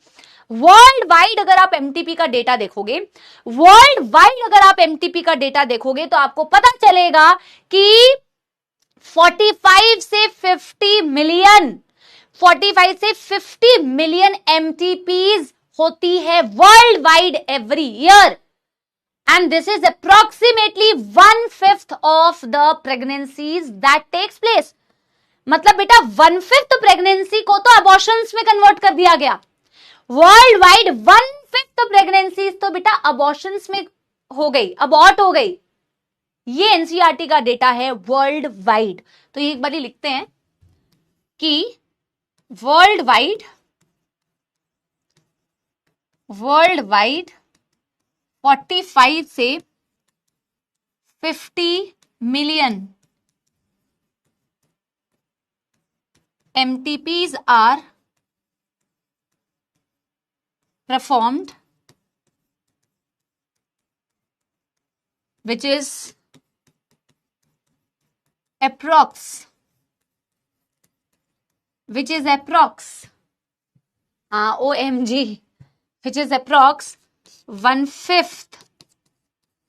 A: वर्ल्ड वाइड अगर आप एमटीपी का डेटा देखोगे, वर्ल्ड वाइड अगर आप एमटीपी का डेटा देखोगे तो आपको पता चलेगा कि 45 से 50 मिलियन, 45 से 50 मिलियन एमटीपीज होती है world wide every year, and this is approximately 1/5 of the pregnancies that takes place. मतलब बेटा 1/5 प्रेगनेंसी को तो अबॉर्शंस में कन्वर्ट कर दिया गया। वर्ल्ड वाइड 1/5 प्रेगनेंसीज तो बेटा अबॉर्शंस में हो गई, अबॉर्ट हो गई। ये एनसीईआरटी का डेटा है वर्ल्ड वाइड। तो ये एक बार लिखते हैं कि वर्ल्ड वाइड 45 से 50 million MTPs are performed, which is approx OMG, which is approx 1/5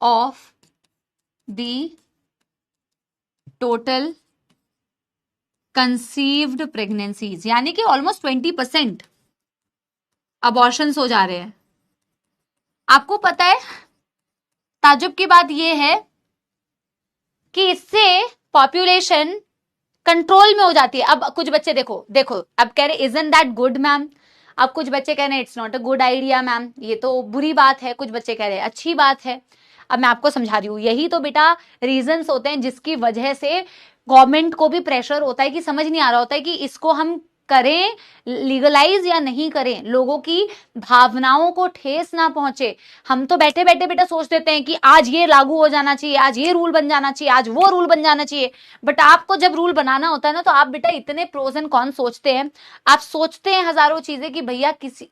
A: of the total conceived pregnancies, यानी कि ऑलमोस्ट 20% अबॉर्शंस हो जा रहे हैं। आपको पता है ताजुब की बात यह है कि इससे पॉपुलेशन कंट्रोल में हो जाती है। अब कुछ बच्चे देखो अब कह रहे इजंट दैट गुड मैम, अब कुछ बच्चे कह रहे हैं it's not a good idea ma'am, ये तो बुरी बात है, कुछ बच्चे कह रहे हैं अच्छी बात है। अब मैं आपको समझा रही हूं, यही तो बेटा रीजंस होते हैं जिसकी वजह से गवर्नमेंट को भी प्रेशर होता है कि समझ नहीं आ रहा होता है कि इसको हम करें लीगलाइज या नहीं करें, लोगों की भावनाओं को ठेस ना पहुंचे। हम तो बैठे बैठे बेटा सोच देते हैं कि आज ये लागू हो जाना चाहिए, आज ये रूल बन जाना चाहिए, आज वो रूल बन जाना चाहिए। बट आपको जब रूल बनाना होता है ना, तो आप बेटा इतने प्रोज एंड कॉन्स सोचते हैं, आप सोचते हैं हजारों चीजें कि भैया किसी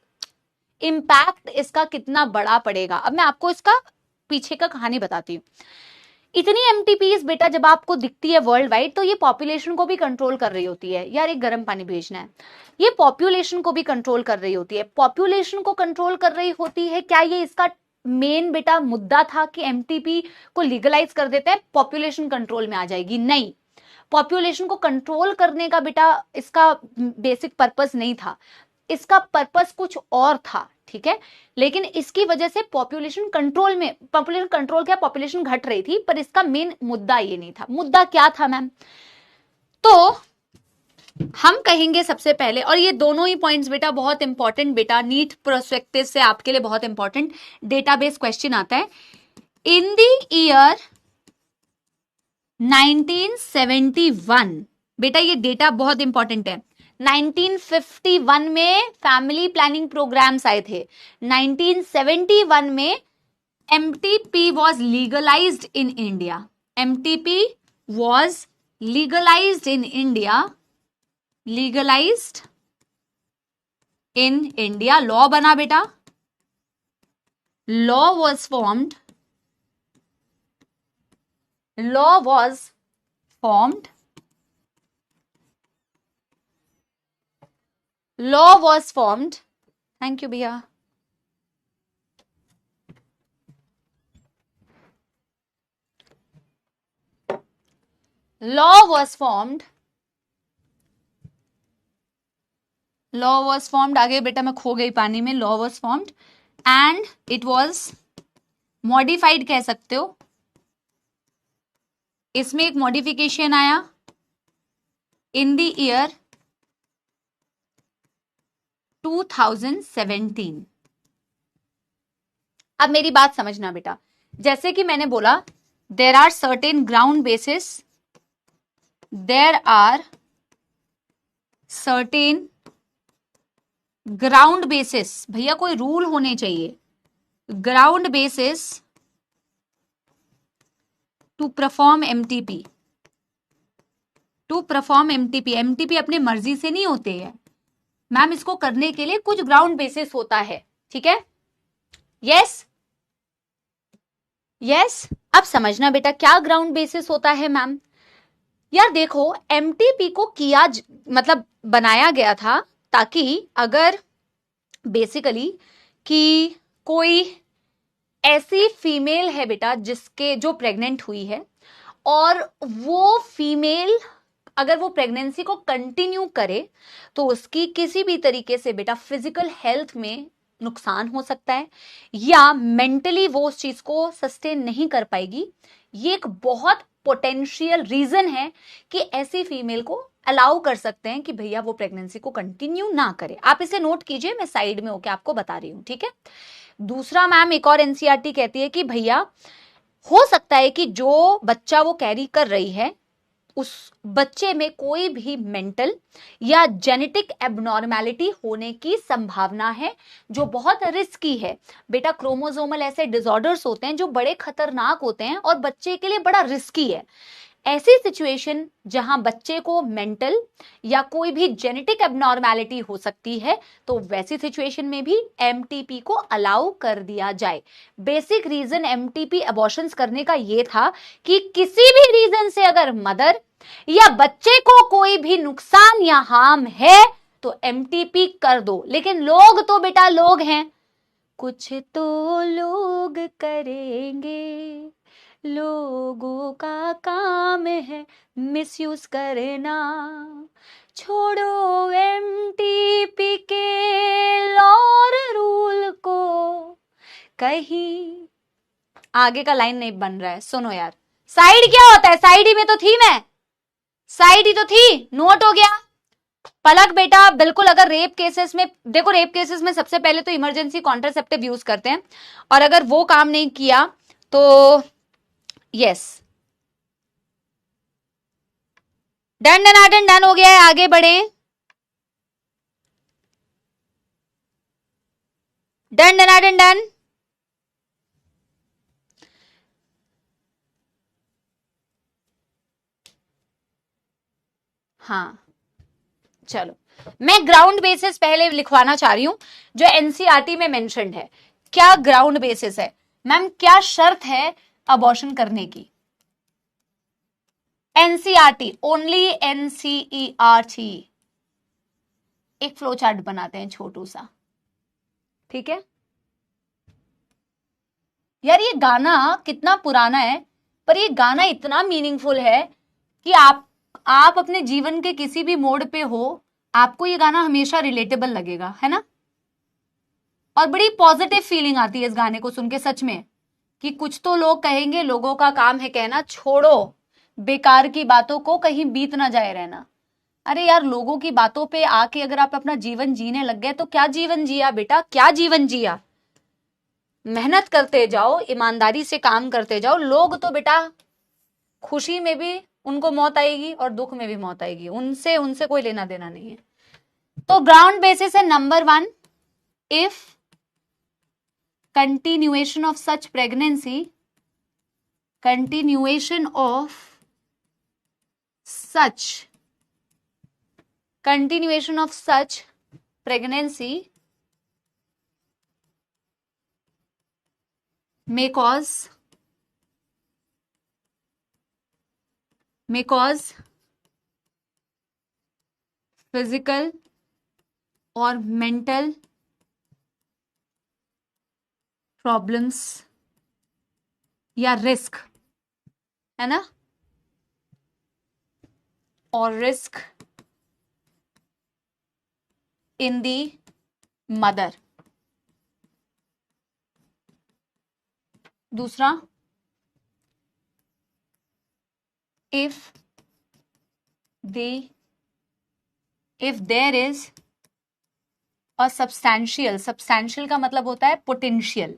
A: इम्पैक्ट इसका कितना बड़ा पड़ेगा। अब मैं आपको इसका पीछे का कहानी बताती हूँ। इतनी एमटीपीज बेटा जब आपको दिखती है वर्ल्ड वाइड, तो ये पॉपुलेशन को भी कंट्रोल कर रही होती है। यार एक गर्म पानी भेजना है, ये पॉपुलेशन को भी कंट्रोल कर रही होती है। पॉपुलेशन को कंट्रोल कर रही होती है, क्या ये इसका मेन बेटा मुद्दा था कि एमटीपी को लीगलाइज कर देते हैं पॉपुलेशन कंट्रोल में आ जाएगी? नहीं, पॉपुलेशन को कंट्रोल करने का बेटा इसका बेसिक पर्पस नहीं था, इसका पर्पस कुछ और था, ठीक है। लेकिन इसकी वजह से पॉपुलेशन कंट्रोल क्या, पॉपुलेशन घट रही थी, पर इसका मेन मुद्दा ये नहीं था। मुद्दा क्या था मैम? तो हम कहेंगे सबसे पहले, और ये दोनों ही पॉइंट्स बेटा बहुत इंपॉर्टेंट, बेटा नीट प्रोस्पेक्टिव से आपके लिए बहुत इंपॉर्टेंट डेटाबेस क्वेश्चन आता है। इन द ईयर 1971, बेटा ये डेटा बहुत इंपॉर्टेंट है। 1951 में फैमिली प्लानिंग प्रोग्राम्स आए थे, 1971 में MTP was legalised in India, MTP was legalised in India, legalised in India, law बना बेटा, law was formed, law was formed, law was formed, thank you भैया, law was formed, आगे बेटा मैं खो गई पानी में। law was formed and it was modified कह सकते हो, इसमें एक मॉडिफिकेशन आया in the year 2017। अब मेरी बात समझना बेटा, जैसे कि मैंने बोला there are certain ground basis, there are certain ground basis, भैया कोई रूल होने चाहिए, ground basis to perform MTP, to perform MTP. MTP अपने मर्जी से नहीं होते हैं मैम, इसको करने के लिए कुछ ग्राउंड बेसिस होता है, ठीक है? Yes yes. अब समझना बेटा क्या ग्राउंड बेसिस होता है मैम। यार देखो, एमटीपी को किया मतलब बनाया गया था ताकि अगर बेसिकली कि कोई ऐसी फीमेल है बेटा जिसके जो प्रेग्नेंट हुई है और वो फीमेल अगर वो प्रेगनेंसी को कंटिन्यू करे तो उसकी किसी भी तरीके से बेटा फिजिकल हेल्थ में नुकसान हो सकता है या मेंटली वो उस चीज को सस्टेन नहीं कर पाएगी। ये एक बहुत पोटेंशियल रीजन है कि ऐसी फीमेल को अलाउ कर सकते हैं कि भैया वो प्रेगनेंसी को कंटिन्यू ना करे। आप इसे नोट कीजिए, मैं साइड में होकर आपको बता रही हूं, ठीक है? दूसरा मैम एक और एनसीईआरटी कहती है कि भैया हो सकता है कि जो बच्चा वो कैरी कर रही है उस बच्चे में कोई भी मेंटल या जेनेटिक एबनॉर्मेलिटी होने की संभावना है जो बहुत रिस्की है। बेटा क्रोमोसोमल ऐसे डिसऑर्डर्स होते हैं जो बड़े खतरनाक होते हैं और बच्चे के लिए बड़ा रिस्की है। ऐसी सिचुएशन जहां बच्चे को मेंटल या कोई भी जेनेटिक एबनॉर्मेलिटी हो सकती है तो वैसी सिचुएशन में भी एमटीपी को अलाउ कर दिया जाए। बेसिक रीजन एमटीपी अबॉर्शंस करने का यह था कि किसी भी रीजन से अगर मदर या बच्चे को कोई भी नुकसान या हार्म है तो एमटीपी कर दो। लेकिन लोग तो बेटा लोग हैं, कुछ तो लोग करेंगे, लोगों का काम है मिसयूज करना, छोड़ो एमटीपी के लॉर रूल को, कहीं आगे का लाइन नहीं बन रहा है। सुनो यार, साइड क्या होता है? साइड ही में तो थी मैं, साइड ही तो थी, नोट हो गया। पलक बेटा बिल्कुल, अगर रेप केसेस में देखो, रेप केसेस में सबसे पहले तो इमरजेंसी कॉन्ट्रासेप्टिव यूज करते हैं और अगर वो काम नहीं किया तो यस, डन डन डन हो गया है, आगे बढ़े। Done done done. हाँ चलो, मैं ग्राउंड बेसिस पहले लिखवाना चाह रही हूं जो एनसीईआरटी में मेंशन्ड है। क्या ग्राउंड बेसिस है मैम? क्या शर्त है अबॉर्शन करने की? NCERT, only NCERT. एक फ्लो चार्ट बनाते हैं छोटू सा, ठीक है? यार ये गाना कितना पुराना है पर ये गाना इतना मीनिंगफुल है कि आप अपने जीवन के किसी भी मोड़ पे हो, आपको ये गाना हमेशा रिलेटेबल लगेगा, है ना? और बड़ी पॉजिटिव फीलिंग आती है इस गाने को सुन के सच में, कि कुछ तो लोग कहेंगे, लोगों का काम है कहना, छोड़ो बेकार की बातों को, कहीं बीत ना जाए रहना। अरे यार, लोगों की बातों पे आके अगर आप अपना जीवन जीने लग गए तो क्या जीवन जिया बेटा, क्या जीवन जिया? मेहनत करते जाओ, ईमानदारी से काम करते जाओ। लोग तो बेटा खुशी में भी उनको मौत आएगी और दुख में भी मौत आएगी, उनसे उनसे कोई लेना देना नहीं है। तो ग्राउंड बेसिस है number 1, if continuation of such pregnancy, continuation of such pregnancy may cause physical or mental problems या रिस्क, है ना? और रिस्क इन दी मदर। दूसरा, इफ देयर इज और सब्सटैंशियल, सब्सटैंशियल का मतलब होता है पोटेंशियल,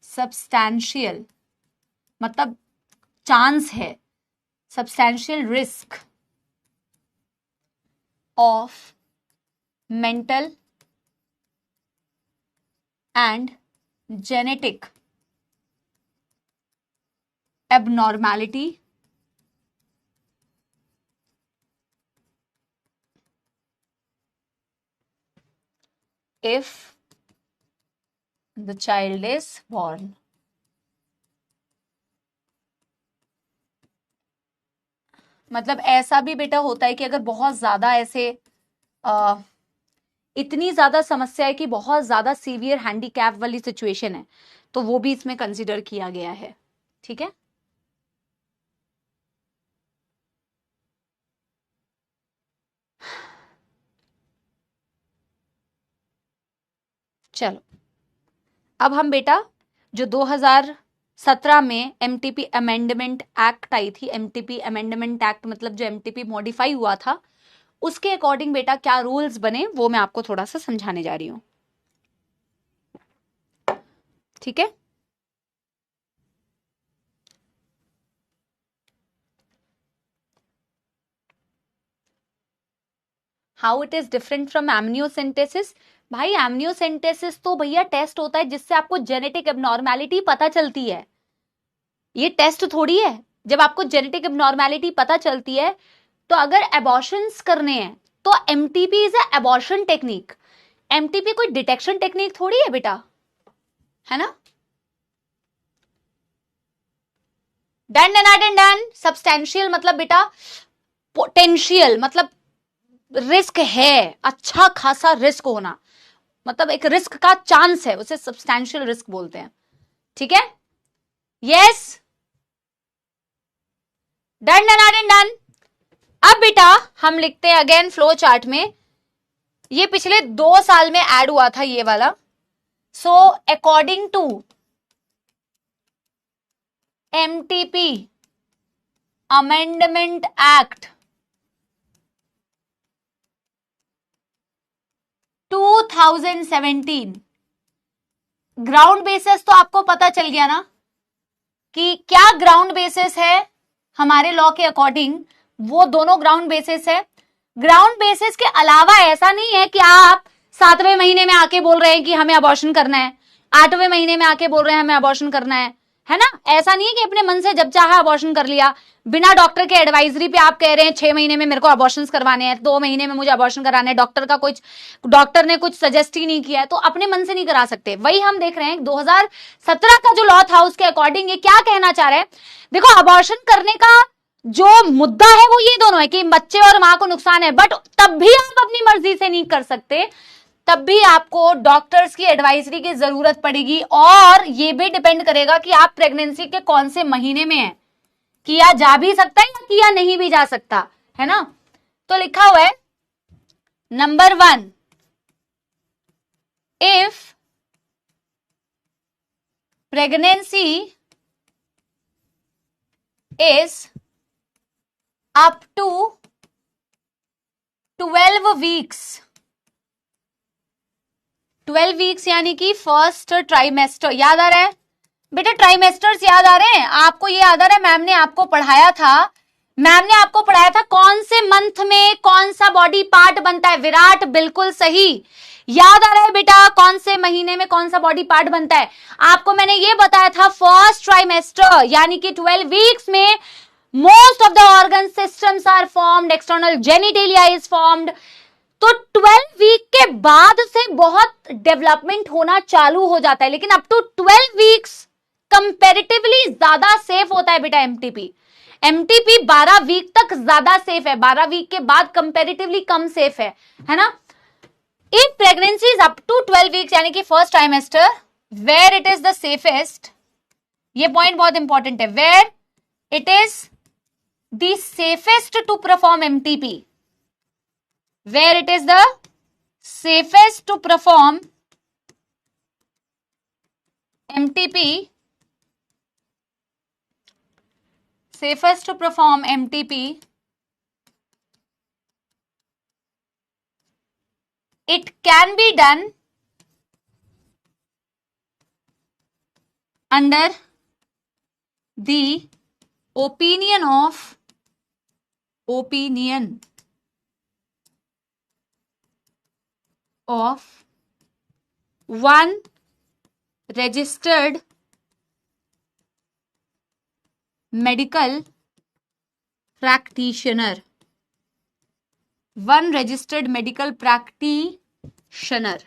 A: सब्सटैंशियल मतलब चांस है, substantial risk of mental and genetic abnormality if the child is born. मतलब ऐसा भी बेटा होता है कि अगर बहुत ज्यादा ऐसे इतनी ज्यादा समस्या है कि बहुत ज्यादा सीवियर हैंडीकैप वाली सिचुएशन है, तो वो भी इसमें कंसीडर किया गया है। ठीक है, चलो अब हम बेटा जो 2017 में एमटीपी अमेंडमेंट एक्ट आई थी, एमटीपी अमेंडमेंट एक्ट मतलब जो एमटीपी मॉडिफाई हुआ था, उसके अकॉर्डिंग बेटा क्या रूल्स बने वो मैं आपको थोड़ा सा समझाने जा रही हूं। ठीक है, how it is different from amniocentesis. भाई एमनियोसेंटेसिस तो भैया टेस्ट होता है जिससे आपको जेनेटिक एबनॉर्मेलिटी पता चलती है, ये टेस्ट थोड़ी है। जब आपको जेनेटिक एबनॉर्मेलिटी पता चलती है तो अगर एबॉर्शंस करने हैं तो MTP is a abortion technique, MTP कोई डिटेक्शन टेक्निक थोड़ी है बेटा, है ना। Done done done done. Substantial मतलब बेटा पोटेंशियल, मतलब रिस्क है, अच्छा खासा रिस्क होना, मतलब एक रिस्क का चांस है, उसे सब्सटेंशियल रिस्क बोलते हैं। ठीक है, yes, done done done done. अब बेटा हम लिखते हैं अगेन फ्लो चार्ट में, ये पिछले 2 साल में ऐड हुआ था ये वाला। So according to MTP amendment act 2017, ground basis तो आपको पता चल गया ना कि क्या ग्राउंड बेसिस है हमारे लॉ के अकॉर्डिंग, वो दोनों ग्राउंड बेसिस है। ग्राउंड बेसिस के अलावा ऐसा नहीं है कि आप 7वें महीने में आके बोल रहे हैं कि हमें अबॉर्शन करना है, 8वें महीने में आके बोल रहे हैं हमें अबॉर्शन करना है ना। ऐसा नहीं है कि अपने मन से जब चाहा अबॉर्शन कर लिया, बिना डॉक्टर के एडवाइजरी पे आप कह रहे हैं 6 महीने में मेरे को अबॉर्शन करवाने हैं, 2 महीने में मुझे अबॉर्शन कराने हैं, डॉक्टर ने कुछ सजेस्ट ही नहीं किया है, तो अपने मन से नहीं करा सकते। वही हम देख रहे हैं 2017 का जो लॉ था उसके अकॉर्डिंग ये क्या कहना चाह रहे हैं। देखो अबॉर्शन करने का जो मुद्दा है वो ये दोनों है कि बच्चे और मां को नुकसान है, बट तब भी आप अपनी मर्जी से नहीं कर सकते, तब भी आपको डॉक्टर्स की एडवाइजरी की जरूरत पड़ेगी, और ये भी डिपेंड करेगा कि आप प्रेगनेंसी के कौन से महीने में हैं, किया जा भी सकता है या किया नहीं भी जा सकता, है ना। तो लिखा हुआ है number 1, if pregnancy is up to 12 weeks, 12 weeks यानी कि फर्स्ट ट्राइमेस्टर, याद आ रहा है बेटा, ट्राइमेस्टर्स याद आ रहे हैं आपको, ये याद आ रहा है मैम ने आपको पढ़ाया था, मैम ने आपको पढ़ाया था कौन से मंथ में कौन सा बॉडी पार्ट बनता है, विराट बिल्कुल सही, याद आ रहा है बेटा कौन से महीने में कौन सा बॉडी पार्ट बनता है। आपको मैंने ये बताया था फर्स्ट ट्राइमेस्टर यानी कि 12 वीक्स में most of the organ systems are formed, external genitalia is formed. तो 12 वीक के बाद से बहुत डेवलपमेंट होना चालू हो जाता है, लेकिन अप टू 12 वीक्स कंपैरेटिवली ज्यादा सेफ होता है बेटा एमटीपी। एमटीपी 12 वीक तक ज्यादा सेफ है, 12 वीक के बाद कंपैरेटिवली कम सेफ है ना। If pregnancy is up to 12 weeks यानी कि first trimester, where it is the safest, ये पॉइंट बहुत इंपॉर्टेंट है, where it is the safest to perform MTP, where it is the safest to perform MTP, safest to perform MTP It can be done under the opinion of one registered medical practitioner. One registered medical practitioner.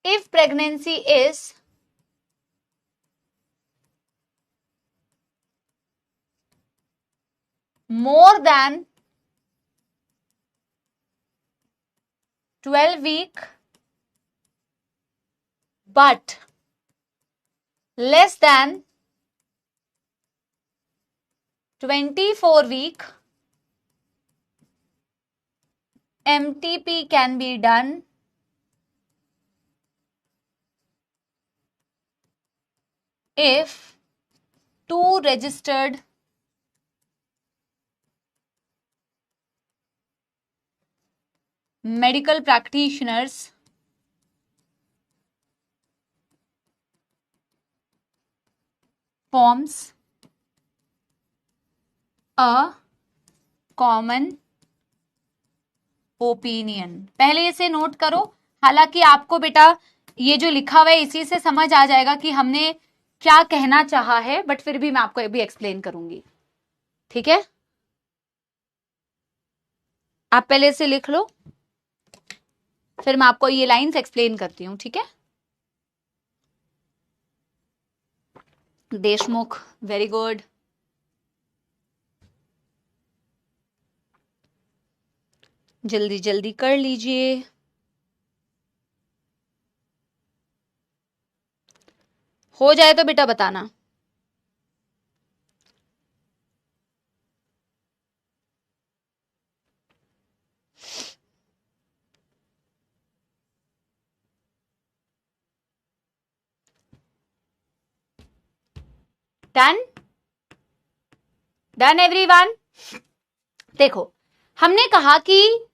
A: If pregnancy is more than 12 week but less than 24 week, MTP can be done if two registered medical practitioners forms a common opinion. पहले इसे note करो, हालांकि आपको बेटा ये जो लिखा हुआ है इसी से समझ आ जाएगा कि हमने क्या कहना चाहा है, बट फिर भी मैं आपको अभी एक्सप्लेन करूंगी, ठीक है। आप पहले इसे लिख लो, फिर मैं आपको ये लाइंस एक्सप्लेन करती हूं, ठीक है। Deshmukh, very good. जल्दी जल्दी कर लीजिए। हो जाए तो बेटा बताना। Done done everyone. देखो, हमने कहा कि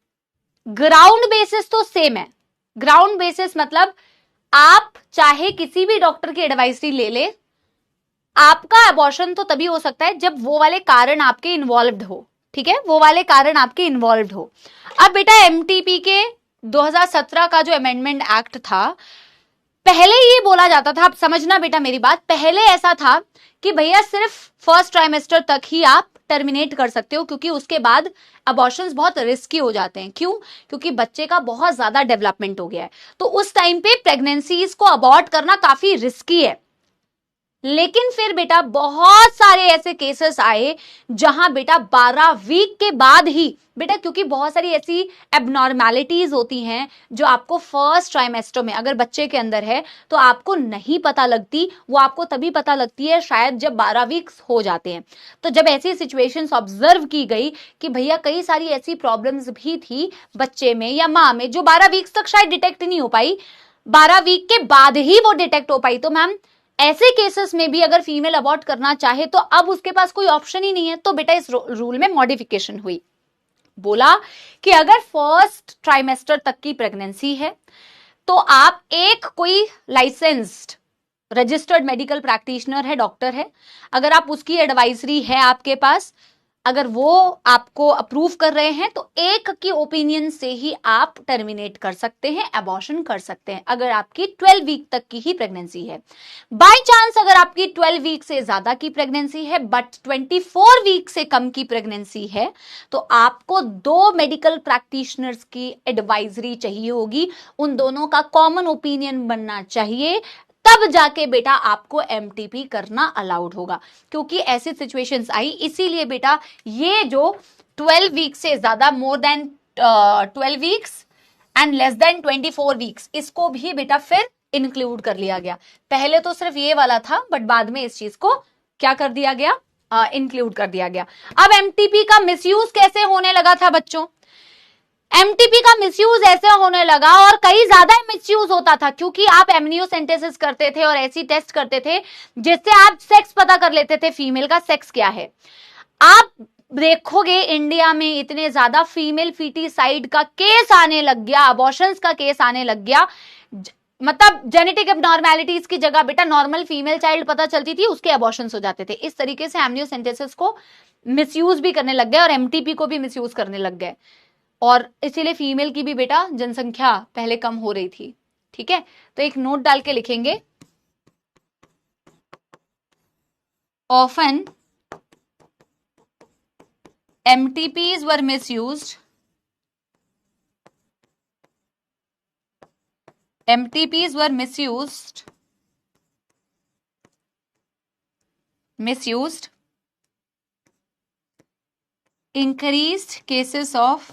A: ग्राउंड बेसिस तो सेम है। ग्राउंड बेसिस मतलब आप चाहे किसी भी डॉक्टर की एडवाइजरी ले ले, आपका अबॉर्शन तो तभी हो सकता है जब वो वाले कारण आपके इन्वॉल्व्ड हो, ठीक है, वो वाले कारण आपके इन्वॉल्व्ड हो। अब बेटा एमटीपी के 2017 का जो अमेंडमेंट एक्ट था, पहले ये बोला जाता था, आप समझना बेटा मेरी बात, पहले ऐसा था कि भैया सिर्फ फर्स्ट ट्राइमेस्टर तक ही आप टर्मिनेट कर सकते हो, क्योंकि उसके बाद अबॉर्शंस बहुत रिस्की हो जाते हैं। क्यों? क्योंकि बच्चे का बहुत ज्यादा डेवलपमेंट हो गया है, तो उस टाइम पे प्रेगनेंसीज को अबॉर्ट करना काफी रिस्की है। लेकिन फिर बेटा बहुत सारे ऐसे केसेस आए जहां बेटा 12 वीक के बाद ही बेटा, क्योंकि बहुत सारी ऐसी एबनॉर्मैलिटीज होती हैं जो आपको फर्स्ट ट्राइमेस्टर में अगर बच्चे के अंदर है तो आपको नहीं पता लगती, वो आपको तभी पता लगती है शायद जब 12 वीक्स हो जाते हैं। तो जब ऐसी सिचुएशंस ऑब्जर्व की गई कि भैया कई सारी ऐसी प्रॉब्लम्स भी थी बच्चे में या माँ में जो 12 वीक्स तक शायद डिटेक्ट नहीं हो पाई, 12 वीक के बाद ही वो डिटेक्ट हो पाई, तो मैम ऐसे केसेस में भी अगर फीमेल अबॉर्ट करना चाहे तो अब उसके पास कोई ऑप्शन ही नहीं है। तो बेटा इस रूल में मॉडिफिकेशन हुई, बोला कि अगर फर्स्ट ट्राइमेस्टर तक की प्रेगनेंसी है तो आप एक कोई लाइसेंस्ड रजिस्टर्ड मेडिकल प्रैक्टिशनर है, डॉक्टर है, अगर आप उसकी एडवाइजरी है आपके पास, अगर वो आपको अप्रूव कर रहे हैं तो एक की ओपिनियन से ही आप टर्मिनेट कर सकते हैं, अबॉर्शन कर सकते हैं, अगर आपकी 12 वीक तक की ही प्रेगनेंसी है। बाय चांस अगर आपकी 12 वीक से ज्यादा की प्रेगनेंसी है बट 24 वीक से कम की प्रेगनेंसी है तो आपको 2 मेडिकल प्रैक्टिशनर्स की एडवाइजरी चाहिए होगी, उन दोनों का कॉमन ओपिनियन बनना चाहिए, तब जाके बेटा आपको एमटीपी करना अलाउड होगा। क्योंकि ऐसी सिचुएशंस आई, इसीलिए बेटा ये जो 12 वीक से ज्यादा, more than 12 weeks and less than 24 weeks, इसको भी बेटा फिर इंक्लूड कर लिया गया। पहले तो सिर्फ ये वाला था बट बाद में इस चीज को क्या कर दिया गया, इंक्लूड कर दिया गया। अब एमटीपी का मिसयूज कैसे होने लगा था बच्चों? एमटीपी का मिसयूज ऐसे होने लगा और कई ज्यादा मिसयूज होता था क्योंकि आप एमनियोसेंटेसिस करते थे और ऐसी टेस्ट करते थे जिससे आप सेक्स पता कर लेते थे, फीमेल का सेक्स क्या है। आप देखोगे इंडिया में इतने ज्यादा फीमेल फीटिसाइड का केस आने लग गया, अबॉर्शंस का केस आने लग गया, मतलब जेनेटिक एबनॉर्मैलिटीज की जगह बेटा नॉर्मल फीमेल चाइल्ड पता चलती थी, उसके अबॉर्शंस हो जाते थे। इस तरीके से एमनियोसेंटेसिस को मिसयूज भी करने लग गए और एमटीपी को भी मिसयूज करने लग गए, और इसीलिए फीमेल की भी बेटा जनसंख्या पहले कम हो रही थी। ठीक है, तो एक नोट डाल के लिखेंगे, often MTPs were misused, MTPs were misused, increased cases of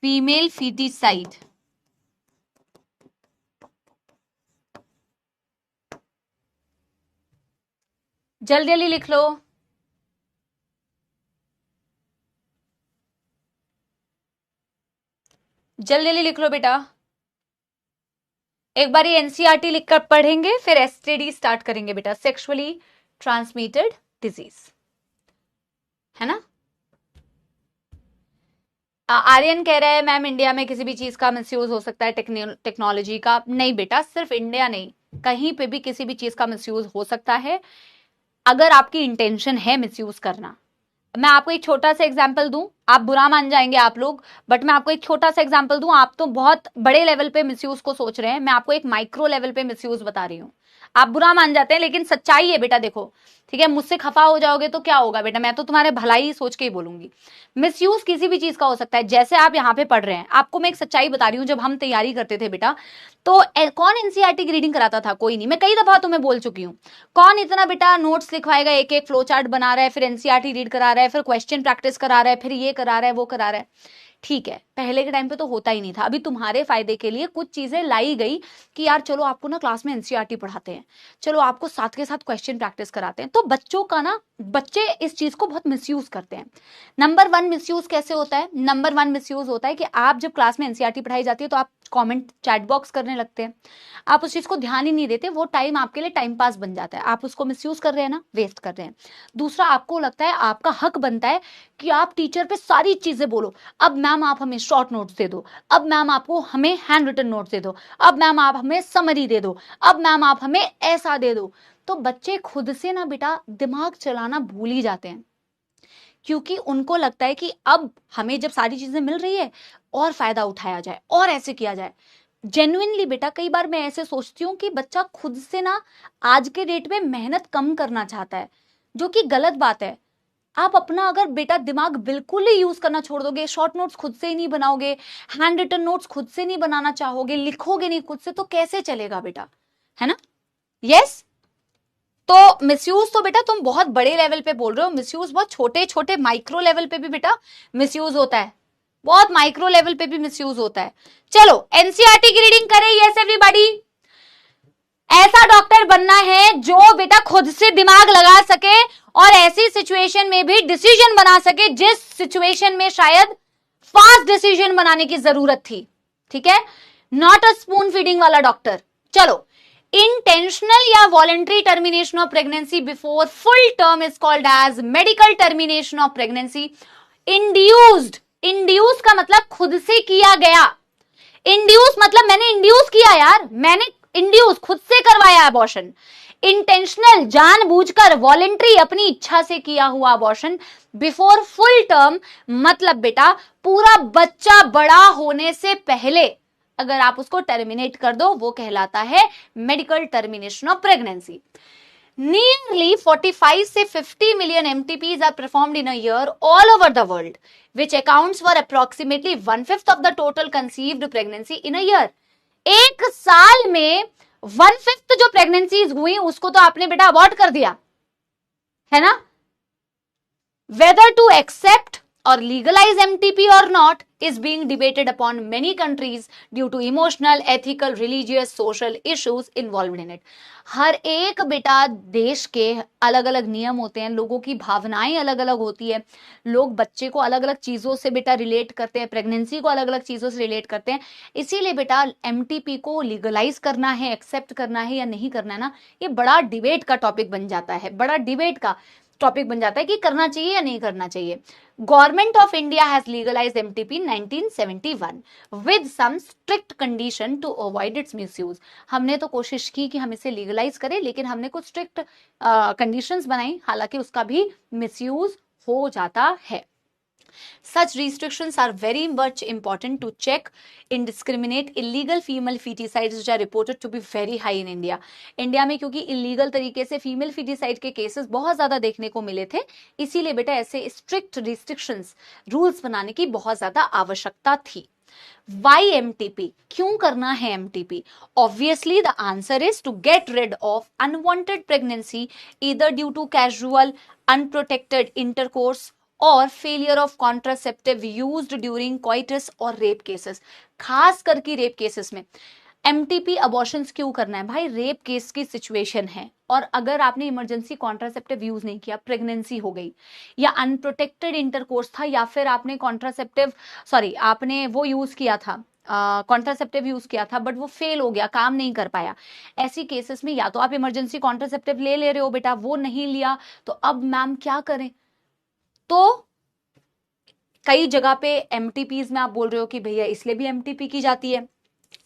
A: female feticide. जल्दी जल्दी लिख लो। जल्दी जल्दी लिख लो बेटा। एक बार ये एनसीईआरटी लिखकर पढ़ेंगे, फिर एसटीडी स्टार्ट करेंगे बेटा, सेक्सुअली ट्रांसमिटेड डिजीज, है ना। आर्यन कह रहा है मैम इंडिया में किसी भी चीज का मिसयूज हो सकता है, टेक्नोलॉजी का। नहीं बेटा, सिर्फ इंडिया नहीं, कहीं पे भी किसी भी चीज का मिसयूज हो सकता है अगर आपकी इंटेंशन है मिसयूज करना। मैं आपको एक छोटा सा एग्जांपल दूं, आप बुरा मान जाएंगे आप लोग, बट मैं आपको एक छोटा सा एग्जांपल दूं। आप तो बहुत बड़े लेवल पे मिसयूज को सोच रहे हैं, मैं आपको एक माइक्रो लेवल पे मिसयूज बता रही हूं। आप बुरा मान जाते हैं लेकिन सच्चाई है बेटा, देखो ठीक है। मुझसे खफा हो जाओगे तो क्या होगा बेटा, मैं तो तुम्हारे भलाई सोच के ही बोलूंगी। मिसयूज किसी भी चीज का हो सकता है। जैसे आप यहाँ पे पढ़ रहे हैं, आपको मैं एक सच्चाई बता रही हूँ, जब हम तैयारी करते थे बेटा तो कौन एनसीईआरटी की रीडिंग कराता था? कोई नहीं। मैं कई दफा तुम्हें बोल चुकी हूँ, कौन इतना बेटा नोट्स लिखवाएगा, एक एक फ्लो चार्ट बना रहा है, फिर एनसीईआरटी रीड करा रहा है, फिर क्वेश्चन प्रैक्टिस करा रहा है, फिर ये करा रहा है, वो करा रहा है। ठीक है, पहले के टाइम पे तो होता ही नहीं था। अभी तुम्हारे फायदे के लिए कुछ चीजें लाई गई कि यार चलो आपको ना क्लास में एनसीईआरटी पढ़ाते हैं, चलो आपको साथ के साथ क्वेश्चन प्रैक्टिस कराते हैं। तो बच्चों का ना, बच्चे इस चीज को बहुत मिसयूज करते हैं। नंबर वन मिसयूज कैसे होता है? नंबर वन मिसयूज होता है कि आप जब क्लास में एनसीईआरटी पढ़ाई जाती है तो आप कमेंट चैट बॉक्स करने लगते हैं, आप उस चीज को ध्यान ही नहीं देते, वो टाइम आपके लिए टाइम पास बन जाता है, आप उसको मिसयूज कर रहे हैं ना, वेस्ट कर रहे हैं। दूसरा, आपको लगता है आपका हक बनता है कि आप टीचर पे सारी चीजें बोलो। अब मैम आप हमें शॉर्ट नोट्स दे दो, अब मैम आपको हमें हैंड रिटन नोट्स दे दो, अब मैम आप हमें समरी दे दो, अब मैम आप हमें ऐसा दे दो। तो बच्चे खुद से ना बेटा दिमाग चलाना भूल ही जाते हैं, क्योंकि उनको लगता है कि अब हमें जब सारी चीजें मिल रही है और फायदा उठाया जाए और ऐसे किया जाए। जेन्युइनली बेटा कई बार मैं ऐसे सोचती हूँ कि बच्चा खुद से ना आज के डेट में मेहनत कम करना चाहता है, जो कि गलत बात है। आप अपना अगर बेटा दिमाग बिल्कुल ही यूज करना छोड़ दोगे, शॉर्ट नोट्स खुद से ही नहीं बनाओगे, हैंड रिटन नोट्स खुद से नहीं बनाना चाहोगे, लिखोगे नहीं खुद से, तो कैसे चलेगा बेटा, है ना। यस, तो मिसयूज तो बेटा तुम बहुत बड़े लेवल पे बोल रहे हो, मिसयूज बहुत छोटे छोटे माइक्रो लेवल पे भी बेटा मिसयूज होता है, बहुत माइक्रो लेवल पे भी मिसयूज होता है। चलो एनसीईआरटी की रीडिंग करें। यस एवरीबॉडी, ऐसा डॉक्टर बनना है जो बेटा खुद से दिमाग लगा सके और ऐसी सिचुएशन में भी डिसीजन बना सके जिस सिचुएशन में शायद फास्ट डिसीजन बनाने की जरूरत थी। ठीक है, नॉट अ स्पून फीडिंग वाला डॉक्टर। चलो, इंटेंशनल या voluntary termination of pregnancy before full term is called as medical termination of pregnancy. Induced, induce का मतलब खुद से किया गया, इंड्यूस मतलब मैंने इंड्यूस किया यार, मैंने इंड्यूस खुद से करवाया अबॉर्शन। इंटेंशनल जानबूझकर, वॉलंटरी अपनी इच्छा से किया हुआ अबॉर्शन। बिफोर फुल टर्म मतलब बेटा पूरा बच्चा बड़ा होने से पहले अगर आप उसको टर्मिनेट कर दो, वो कहलाता है medical termination of pregnancy. Nearly 45 से 50 million MTPs are performed in a year all over the world, which accounts for approximately 1/5 of the total conceived pregnancy in a year. एक साल में 1/5 जो प्रेगनेंसीज हुई उसको तो आपने बेटा अबॉर्ट कर दिया, है ना। Whether to accept or legalize MTP or not is being debated upon many countries due to emotional, ethical, religious, social issues involved in it. हर एक बेटा देश के अलग अलग नियम होते हैं, लोगों की भावनाएं अलग अलग होती है, लोग बच्चे को अलग अलग चीजों से बेटा रिलेट करते हैं, प्रेगनेंसी को अलग अलग चीजों से रिलेट करते हैं। इसीलिए बेटा एमटीपी को लीगलाइज करना है, एक्सेप्ट करना है या नहीं करना है ना, ये बड़ा डिबेट का टॉपिक बन जाता है, बड़ा डिबेट का टॉपिक बन जाता है कि करना चाहिए या नहीं करना चाहिए। Government of India has legalised MTP in 1971 with some strict condition to avoid its misuse. हमने तो कोशिश की कि हम इसे लीगलाइज करें, लेकिन हमने कुछ स्ट्रिक्ट कंडीशंस बनाई, हालांकि उसका भी मिसयूज हो जाता है। Such restrictions are very much important to check indiscriminate illegal female feticides which are reported to be very high in India. India में क्योंकि इलीगल तरीके से फीमेल फीटिसाइड के केसेस बहुत ज्यादा देखने को मिले थे, इसीलिए बेटा ऐसे स्ट्रिक्ट रिस्ट्रिक्शंस रूल्स बनाने की बहुत ज्यादा आवश्यकता थी। Why MTP? क्यों करना है MTP? Obviously the answer is to get rid of unwanted pregnancy either due to casual unprotected intercourse और failure of contraceptive used during coitus और रेप केसेस। खास करके रेप केसेस में एमटीपी अबॉर्शंस क्यों करना है भाई? रेप केस की सिचुएशन है और अगर आपने इमरजेंसी कॉन्ट्रासेप्टिव यूज नहीं किया, प्रेगनेंसी हो गई या अनप्रोटेक्टेड इंटरकोर्स था या फिर आपने आपने वो यूज किया था, कॉन्ट्रासेप्टिव यूज किया था बट वो फेल हो गया, काम नहीं कर पाया, ऐसी केसेस में या तो आप इमरजेंसी कॉन्ट्रासेप्टिव ले रहे हो बेटा, वो नहीं लिया तो अब मैम क्या करें? तो कई जगह पे एमटीपीज में आप बोल रहे हो कि भैया इसलिए भी एमटीपी की जाती है।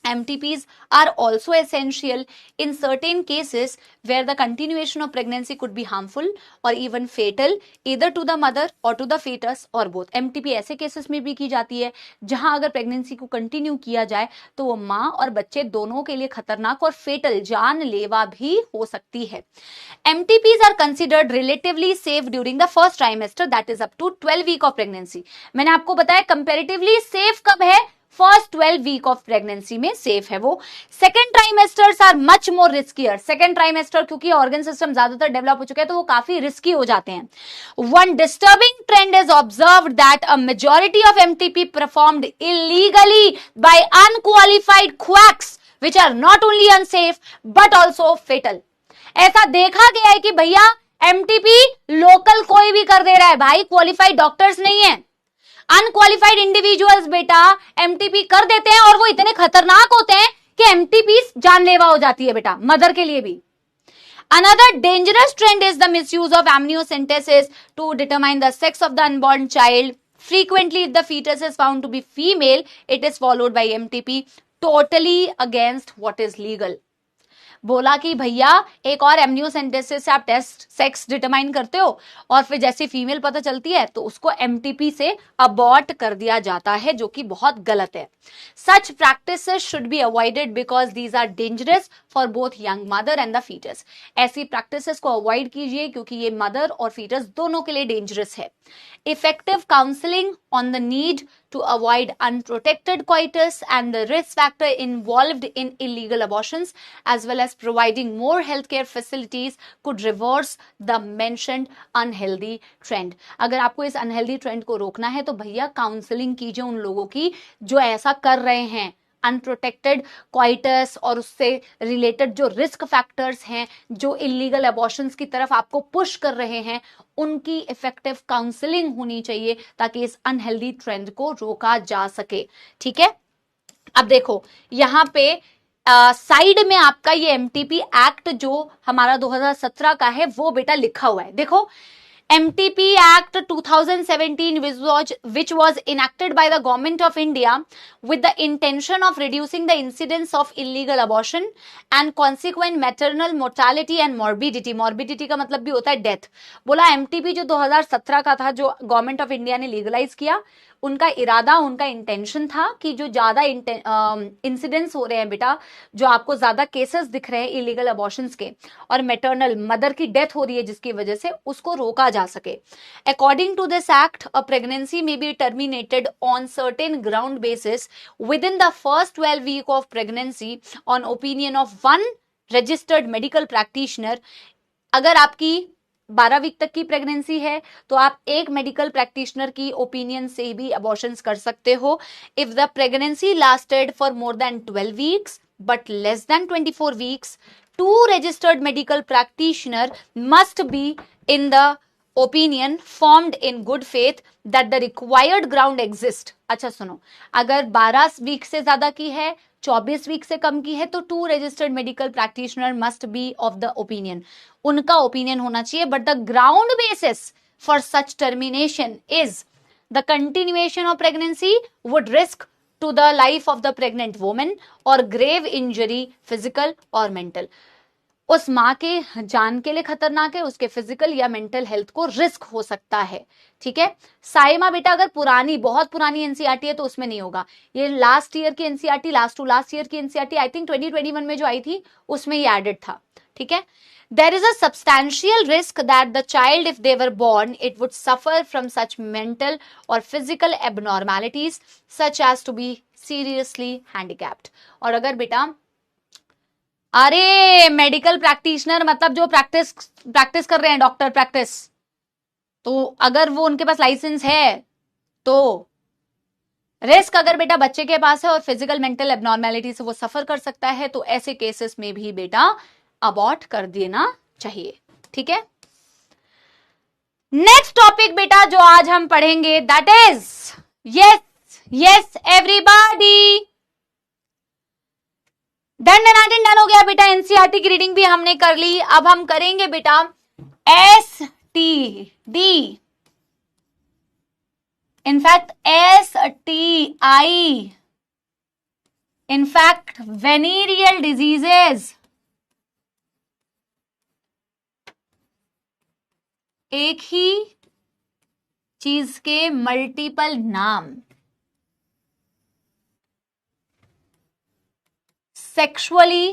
A: MTPs are also essential in certain cases where the continuation of pregnancy could be harmful or even fatal either to the mother or to the fetus or both. MTP ऐसे केसेस में भी की जाती है जहां अगर प्रेगनेंसी को continue किया जाए तो वो माँ और बच्चे दोनों के लिए खतरनाक और फेटल, जानलेवा भी हो सकती है। MTPs are considered relatively safe during the first trimester, that is up to 12 week of pregnancy. मैंने आपको बताया comparatively safe कब है? फर्स्ट 12 वीक ऑफ प्रेगनेंसी में सेफ है वो। Second trimesters are much more riskier. Second trimester क्योंकि organ system ज्यादातर डेवलप हो चुके हैं तो वो काफी रिस्की हो जाते हैं। One disturbing trend is observed that a majority of MTP performed illegally by unqualified quacks which are not only unsafe but also fatal. ऐसा देखा गया है कि भैया एमटीपी लोकल कोई भी कर दे रहा है भाई, क्वालिफाइड डॉक्टर्स नहीं है, अनक्वालिफाइड इंडिविजुअल्स बेटा एमटीपी कर देते हैं और वो इतने खतरनाक होते हैं कि एमटीपी जानलेवा हो जाती है बेटा, मदर के लिए भी। Another dangerous trend is the misuse of amniocentesis to determine the sex of the unborn child. Frequently, if the fetus is found to be female, it is followed by MTP, totally against what is legal. बोला कि भैया एक और amniocentesis से आप test sex determine करते हो और फिर जैसे फीमेल पता चलती है तो उसको एमटीपी से अबॉर्ट कर दिया जाता है, जो कि बहुत गलत है। Such practices should be avoided because these are dangerous for both young mother and the foetus. ऐसी प्रैक्टिसेस को अवॉइड कीजिए क्योंकि ये मदर और फीटस दोनों के लिए डेंजरस है। Effective counseling on the need to avoid unprotected coitus and the risk factor involved in illegal abortions, as well as providing more healthcare facilities, could reverse the mentioned unhealthy trend. अगर आपको इस unhealthy trend को रोकना है तो भैया counselling कीजिए उन लोगों की जो ऐसा कर रहे हैं, अनप्रोटेक्टेड क्वाइटस और उससे रिलेटेड जो रिस्क फैक्टर्स हैं, जो इलीगल अबॉर्शंस की तरफ आपको पुश कर रहे हैं, उनकी इफेक्टिव काउंसलिंग होनी चाहिए ताकि इस अनहेल्दी ट्रेंड को रोका जा सके। ठीक है, अब देखो यहाँ पे साइड में आपका ये एमटीपी एक्ट जो हमारा 2017 का है वो बेटा लिखा हुआ है। देखो MTP Act 2017 which was enacted by the Government of India with the intention of reducing the incidence of illegal abortion and consequent maternal mortality and morbidity. Morbidity का मतलब भी होता है डेथ। बोला MTP जो 2017 का था, जो गवर्नमेंट ऑफ इंडिया ने लीगलाइज किया, उनका इरादा, उनका इंटेंशन था कि जो ज्यादा इंसिडेंट्स हो रहे हैं बेटा, जो आपको ज्यादा केसेस दिख रहे हैं इलीगल अबॉर्शंस के और मैटरनल मदर की डेथ हो रही है जिसकी वजह से, उसको रोका जा सके। According to this act a pregnancy may be terminated on certain ground basis within the first 12 week of pregnancy on opinion of one registered medical practitioner. अगर आपकी 12 वीक तक की प्रेगनेंसी है तो आप एक मेडिकल प्रैक्टिशनर की opinion से भी अबॉर्शंस कर सकते हो. If the pregnancy lasted for more than 12 weeks but less than 24 weeks, two registered medical practitioner must be in the opinion formed in good faith that the required ground exist. अच्छा सुनो, अगर 12 week से ज्यादा की है, 24 week से कम की है, तो two registered medical practitioner must be of the opinion. उनका ओपिनियन होना चाहिए. But the ground basis for such termination is the continuation of pregnancy would risk to the life of the pregnant woman or grave injury physical or mental. उस माँ के जान के लिए खतरनाक है, उसके फिजिकल या मेंटल हेल्थ को रिस्क हो सकता है. ठीक है. साइमा बेटा अगर पुरानी, बहुत पुरानी एनसीईआरटी है तो उसमें नहीं होगा. ये लास्ट ईयर की NCERT, last to last year की एनसीईआरटी आई थिंक 2021 में जो आई थी उसमें ये एडेड था. ठीक है. There is a substantial risk that the child, if they were born, it would suffer from such mental or physical abnormalities such as to be seriously handicapped. और अगर बेटा, अरे मेडिकल प्रैक्टिशनर मतलब जो प्रैक्टिस कर रहे हैं, डॉक्टर प्रैक्टिस, तो अगर वो उनके पास लाइसेंस है तो रिस्क अगर बेटा बच्चे के पास है और फिजिकल मेंटल एबनॉर्मेलिटी से वो सफर कर सकता है, तो ऐसे केसेस में भी बेटा अबॉर्ट कर देना चाहिए. ठीक है. नेक्स्ट टॉपिक बेटा जो आज हम पढ़ेंगे that is, yes everybody, done हो गया बेटा. एनसीईआरटी की रीडिंग भी हमने कर ली. अब हम करेंगे बेटा STD, in fact STI, in fact venereal diseases. एक ही चीज के मल्टीपल नाम. Sexually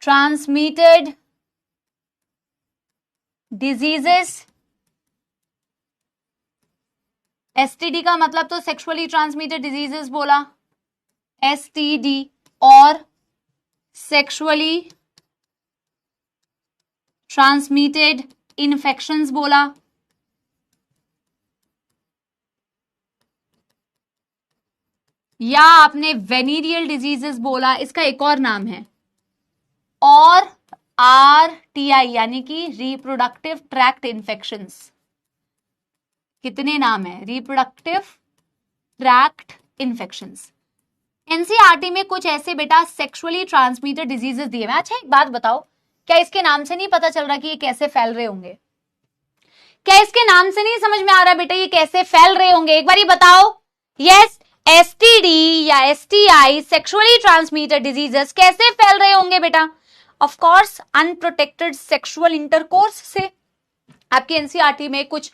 A: transmitted diseases. एसटीडी का मतलब तो सेक्सुअली ट्रांसमिटेड डिजीजेस बोला, एसटीडी, और सेक्सुअली ट्रांसमिटेड इन्फेक्शंस बोला. या आपने वेनेरियल डिजीजेस बोला. इसका एक और नाम है और RTI यानी कि रिप्रोडक्टिव ट्रैक्ट इन्फेक्शंस. कितने नाम है? Reproductive tract infections. एनसीईआरटी में कुछ ऐसे बेटा सेक्सुअली ट्रांसमिटेड डिजीजेस दिए हैं. अच्छा एक बात बताओ, क्या इसके नाम से नहीं पता चल रहा कि ये कैसे फैल रहे होंगे? क्या इसके नाम से नहीं समझ में आ रहा बेटा ये कैसे फैल रहे होंगे? एक बार ही बताओ. यस, एसटीडी या एसटीआई, सेक्सुअली ट्रांसमिटेड डिजीजेस, कैसे फैल रहे होंगे बेटा? Of course unprotected sexual intercourse से. आपकी एनसीईआरटी में कुछ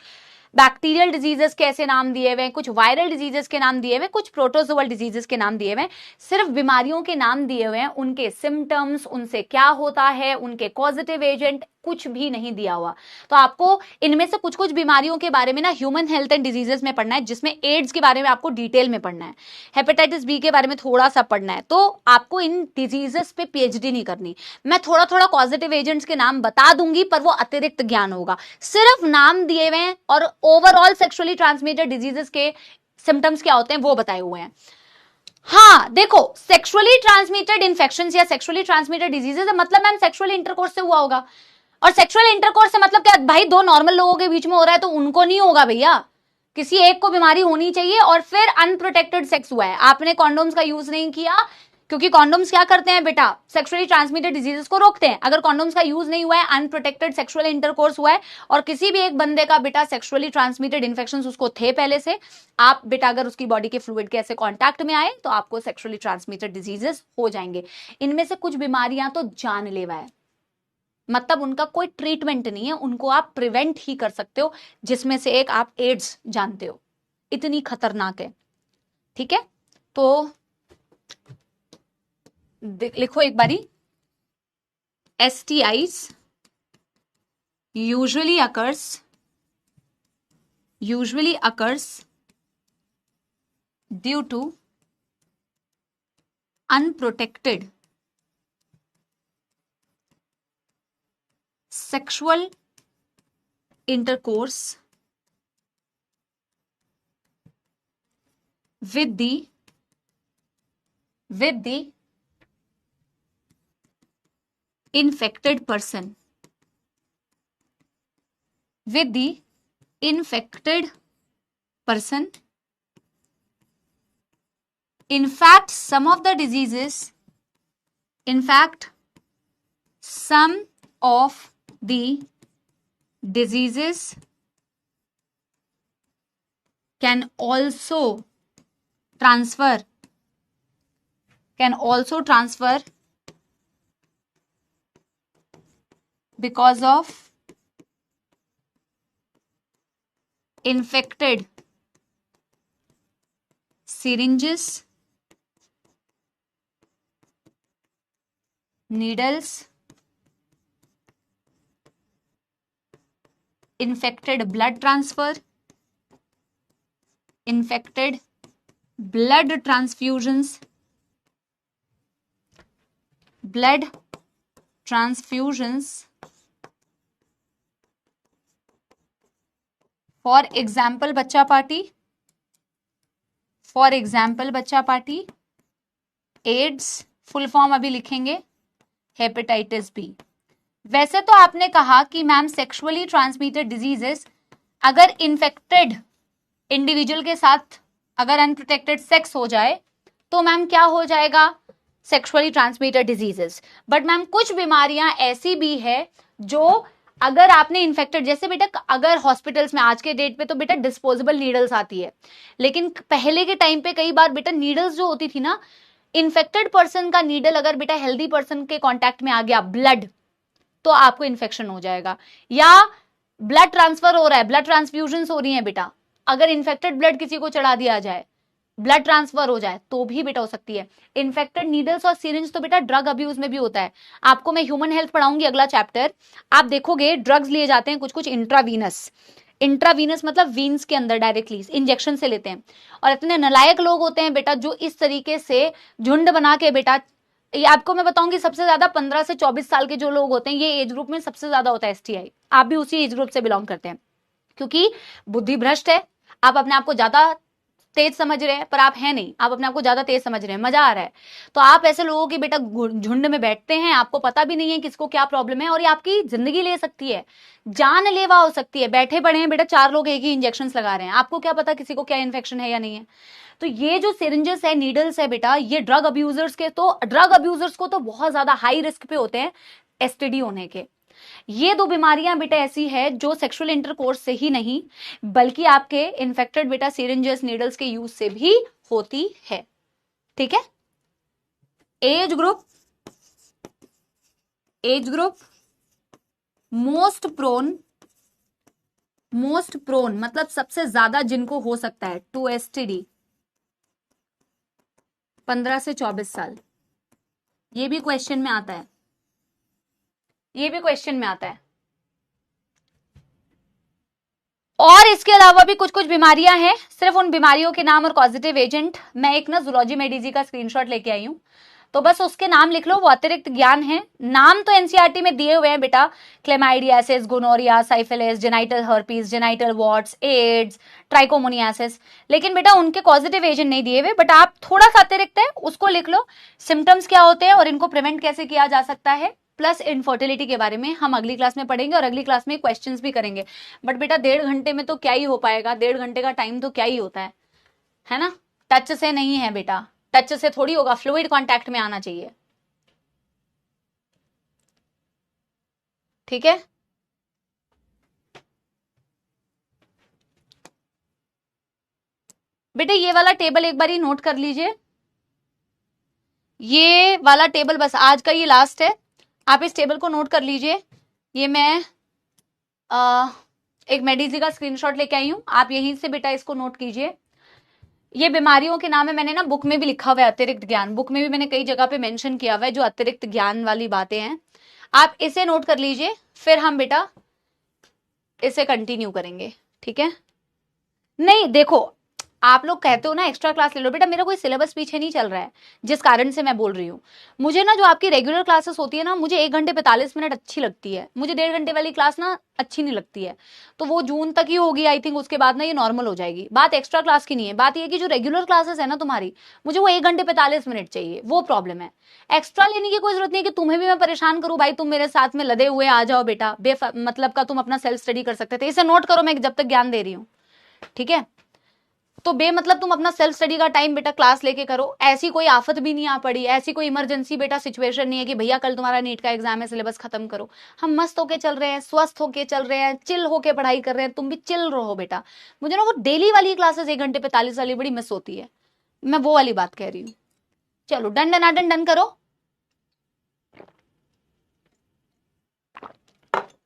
A: बैक्टीरियल डिजीजेस के ऐसे नाम दिए हुए हैं, कुछ वायरल डिजीजेस के नाम दिए हुए हैं, कुछ प्रोटोजोअल डिजीजेस के नाम दिए हुए हैं. सिर्फ बीमारियों के नाम दिए हुए हैं, उनके सिम्टम्स, उनसे क्या होता है, उनके कॉजेटिव एजेंट कुछ भी नहीं दिया हुआ. तो आपको इनमें से कुछ कुछ बीमारियों के बारे में ना ह्यूमन हेल्थ एंड डिजीजेस में पढ़ना है, जिसमें एड्स के बारे में आपको डिटेल में पढ़ना है, हेपेटाइटिस बी के बारे में थोड़ा सा पढ़ना है. तो आपको इन डिजीजेस पे पीएचडी नहीं करनी. मैं थोड़ा थोड़ा कॉजेटिव एजेंट्स के नाम बता दूंगी पर वो अतिरिक्त ज्ञान होगा. सिर्फ नाम दिए हुए हैं और ओवरऑल सेक्सुअली ट्रांसमिटेड डिजीजेस के सिम्टम्स क्या होते हैं वो बताए हुए हैं. हाँ देखो, सेक्सुअली ट्रांसमिटेड इन्फेक्शंस या सेक्सुअली ट्रांसमिटेड डिजीजेस मतलब मैम सेक्सुअल इंटरकोर्स से हुआ होगा. और सेक्सुअल इंटरकोर्स से मतलब क्या भाई? दो नॉर्मल लोगों के बीच में हो रहा है तो उनको नहीं होगा भैया, किसी एक को बीमारी होनी चाहिए. और फिर अनप्रोटेक्टेड सेक्स हुआ है, आपने कॉन्डोम्स का यूज नहीं किया, क्योंकि कॉन्डोम्स क्या करते हैं बेटा? सेक्सुअली ट्रांसमिटेड डिजीजेस को रोकते हैं. अगर कॉन्डोम्स का यूज नहीं हुआ है, अनप्रोटेक्टेड सेक्सुअल इंटरकोर्स हुआ है और किसी भी एक बंदे का बेटा सेक्सुअली ट्रांसमिटेड इन्फेक्शंस उसको थे पहले से, आप बेटा अगर उसकी बॉडी के फ्लूइड के ऐसे कांटेक्ट में आए तो आपको सेक्सुअली ट्रांसमिटेड डिजीजेस हो जाएंगे. इनमें से कुछ बीमारियां तो जानलेवा है, मतलब उनका कोई ट्रीटमेंट नहीं है, उनको आप प्रिवेंट ही कर सकते हो, जिसमें से एक आप एड्स जानते हो, इतनी खतरनाक है. ठीक है, तो लिखो एक बारी. STIs usually occurs due to unprotected sexual intercourse with the infected person, with the infected person. In fact, some of the diseases, in fact, some of the diseases can also transfer because of infected syringes, needles, infected blood transfer, infected blood transfusions, for example बच्चा party, ads, full form अभी लिखेंगे, hepatitis B. वैसे तो आपने कहा कि ma'am sexually transmitted diseases, अगर infected individual के साथ अगर अनप्रोटेक्टेड सेक्स हो जाए तो मैम क्या हो जाएगा, sexually transmitted diseases. But ma'am कुछ बीमारियां ऐसी भी है जो अगर आपने इन्फेक्टेड, जैसे बेटा अगर हॉस्पिटल्स में आज के डेट पे तो बेटा डिस्पोजेबल नीडल्स आती है, लेकिन पहले के टाइम पे कई बार बेटा नीडल्स जो होती थी ना, इन्फेक्टेड पर्सन का नीडल अगर बेटा हेल्दी पर्सन के कांटेक्ट में आ गया ब्लड, तो आपको इन्फेक्शन हो जाएगा। या ब्लड ट्रांसफर हो रहा है, ब्लड ट्रांसफ्यूजन हो रही है बेटा, अगर इन्फेक्टेड ब्लड किसी को चढ़ा दिया जाए, ब्लड ट्रांसफर हो जाए, तो भी बेटा हो सकती है। इन्फेक्टेड नीडल्स और सिरिंज तो बेटा ड्रग अब्यूज में भी होता है। आपको मैं ह्यूमन हेल्थ पढ़ाऊंगी अगला चैप्टर, आप देखोगे ड्रग्स लिए जाते हैं कुछ इंट्रावीनस मतलब वीन्स के अंदर डायरेक्टली इंजेक्शन से लेते हैं। और इतने नालायक लोग होते हैं बेटा जो इस तरीके से झुंड बना के बेटा, ये आपको मैं बताऊंगी सबसे ज्यादा 15 से 24 साल के जो लोग होते हैं, ये एज ग्रुप में सबसे ज्यादा होता है एसटीआई। आप भी उसी एज ग्रुप से बिलोंग करते हैं, क्योंकि बुद्धि भ्रष्ट है, आप अपने आप को ज्यादा तेज समझ रहे हैं पर आप हैं नहीं, आप अपने आप को ज्यादा तेज समझ रहे हैं, मजा आ रहा है। तो आप ऐसे लोगों की बेटा झुंड में बैठते हैं, आपको पता भी नहीं है किसको क्या प्रॉब्लम है, और ये आपकी जिंदगी ले सकती है, जानलेवा हो सकती है। बैठे पड़े हैं बेटा 4 लोग एक ही इंजेक्शन लगा रहे हैं, आपको क्या पता किसी को क्या इन्फेक्शन है या नहीं है। तो ये जो सिरिंजेस है, नीडल्स है बेटा, ये ड्रग अब्यूजर्स को तो बहुत ज्यादा हाई रिस्क पे होते हैं एसटीडी होने के। ये 2 बीमारियां बेटा ऐसी है जो सेक्सुअल इंटरकोर्स से ही नहीं बल्कि आपके इन्फेक्टेड बेटा सिरिंजेस नीडल्स के यूज से भी होती है। ठीक है, एज ग्रुप मोस्ट प्रोन मतलब सबसे ज्यादा जिनको हो सकता है टू एसटीडी 15 से 24 साल। ये भी क्वेश्चन में आता है, और इसके अलावा भी कुछ बीमारियां हैं। सिर्फ उन बीमारियों के नाम और पॉजिटिव एजेंट, मैं एक ना जूलॉजी मेडिजी का स्क्रीनशॉट लेके आई हूं, तो बस उसके नाम लिख लो, वो अतिरिक्त ज्ञान है। नाम तो एनसीईआरटी में दिए हुए हैं बेटा, chlamydiasis, gonorrhoea, syphilis, genital herpes, genital warts, AIDS, trichomoniasis, लेकिन बेटा उनके पॉजिटिव एजेंट नहीं दिए हुए। बट आप थोड़ा सा अतिरिक्त है उसको लिख लो, सिम्टम्स क्या होते हैं और इनको प्रिवेंट कैसे किया जा सकता है, प्लस इनफर्टिलिटी के बारे में हम अगली क्लास में पढ़ेंगे और अगली क्लास में क्वेश्चंस भी करेंगे। बट बेटा 1.5 घंटे में तो क्या ही हो पाएगा, 1.5 घंटे का टाइम तो क्या ही होता है ना। टच से नहीं है बेटा, टच से थोड़ी होगा, फ्लूइड कांटेक्ट में आना चाहिए। ठीक है, बेटे ये वाला टेबल एक बार ही नोट कर लीजिए, ये वाला टेबल बस आज का ये लास्ट है, आप इस टेबल को नोट कर लीजिए। ये मैं एक मेडिजी का स्क्रीनशॉट लेके आई हूं, आप यहीं से बेटा इसको नोट कीजिए। ये बीमारियों के नाम है, मैंने ना बुक में भी लिखा हुआ है अतिरिक्त ज्ञान, बुक में भी मैंने कई जगह पे मेंशन किया हुआ है जो अतिरिक्त ज्ञान वाली बातें हैं, आप इसे नोट कर लीजिए, फिर हम बेटा इसे कंटिन्यू करेंगे। ठीक है, नहीं देखो आप लोग कहते हो ना एक्स्ट्रा क्लास ले लो, बेटा मेरा कोई सिलेबस पीछे नहीं चल रहा है, जिस कारण से मैं बोल रही हूँ। मुझे ना जो आपकी रेगुलर क्लासेस होती है ना, मुझे 1 घंटे 45 मिनट अच्छी लगती है, मुझे 1.5 घंटे वाली क्लास ना अच्छी नहीं लगती है। तो वो जून तक ही होगी आई थिंक, उसके बाद ना ये नॉर्मल हो जाएगी। बात एक्स्ट्रा क्लास की नहीं है, बात ये कि जो रेगुलर क्लासेस है ना तुम्हारी, मुझे वो 1 घंटे 45 मिनट चाहिए, वो प्रॉब्लम है। एक्स्ट्रा लेने की कोई जरूरत नहीं है कि तुम्हें भी मैं परेशान करूं, भाई तुम मेरे साथ में लदे हुए आ जाओ बेटा, मतलब का तुम अपना सेल्फ स्टडी कर सकते थे। इसे नोट करो, मैं जब तक ज्ञान दे रही हूँ, ठीक है। तो बेमतलब तुम अपना सेल्फ स्टडी का टाइम बेटा क्लास लेके करो, ऐसी कोई आफत भी नहीं आ पड़ी, ऐसी कोई इमरजेंसी बेटा सिचुएशन नहीं है कि भैया कल तुम्हारा नीट का एग्जाम है, सिलेबस खत्म करो। हम मस्त होके चल रहे हैं, स्वस्थ होके चल रहे हैं, चिल होके पढ़ाई कर रहे हैं, तुम भी चिल रहो बेटा। मुझे ना वो डेली वाली क्लासेस 1 घंटे 45 वाली बड़ी मिस होती है, मैं वो वाली बात कह रही हूँ। चलो डन डन डन करो,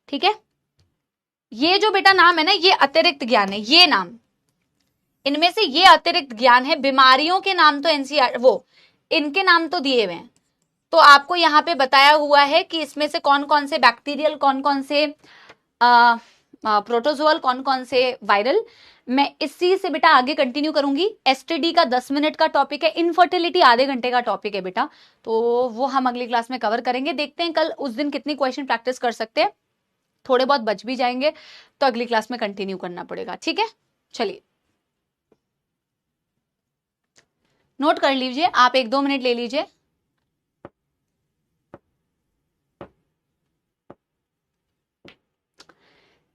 A: ठीक है। ये जो बेटा नाम है ना, ये अतिरिक्त ज्ञान है, ये नाम, इनमें से ये अतिरिक्त ज्ञान है। बीमारियों के नाम तो एनसीईआरटी वो इनके नाम तो दिए हुए हैं, तो आपको यहाँ पे बताया हुआ है कि इसमें से कौन कौन से बैक्टीरियल, कौन कौन से प्रोटोजोअल, कौन कौन से वायरल। मैं इसी से बेटा आगे कंटिन्यू करूंगी। एसटीडी का 10 मिनट का टॉपिक है, इनफर्टिलिटी आधे घंटे का टॉपिक है बेटा, तो वो हम अगली क्लास में कवर करेंगे। देखते हैं कल उस दिन कितनी क्वेश्चन प्रैक्टिस कर सकते हैं, थोड़े बहुत बच भी जाएंगे तो अगली क्लास में कंटिन्यू करना पड़ेगा, ठीक है। चलिए नोट कर लीजिए, आप 1-2 मिनट ले लीजिए।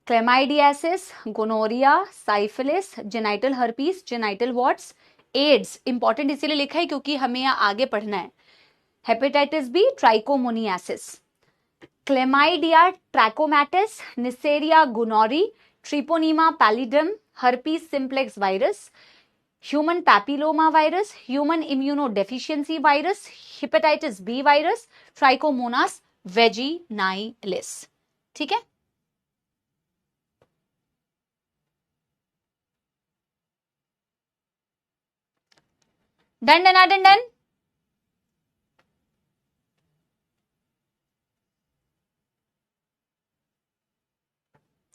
A: Chlamydiasis, gonorrhoea, syphilis, genital herpes, genital warts, AIDS, important इसीलिए लिखा है क्योंकि हमें यहाँ आगे पढ़ना है। Hepatitis B, trichomoniasis, Chlamydia trachomatis, Neisseria gonorrhoeae, Treponema pallidum, herpes simplex virus, human papilloma virus, human immunodeficiency virus, hepatitis B virus, Trichomonas vaginalis, ठीक है। Done done done done.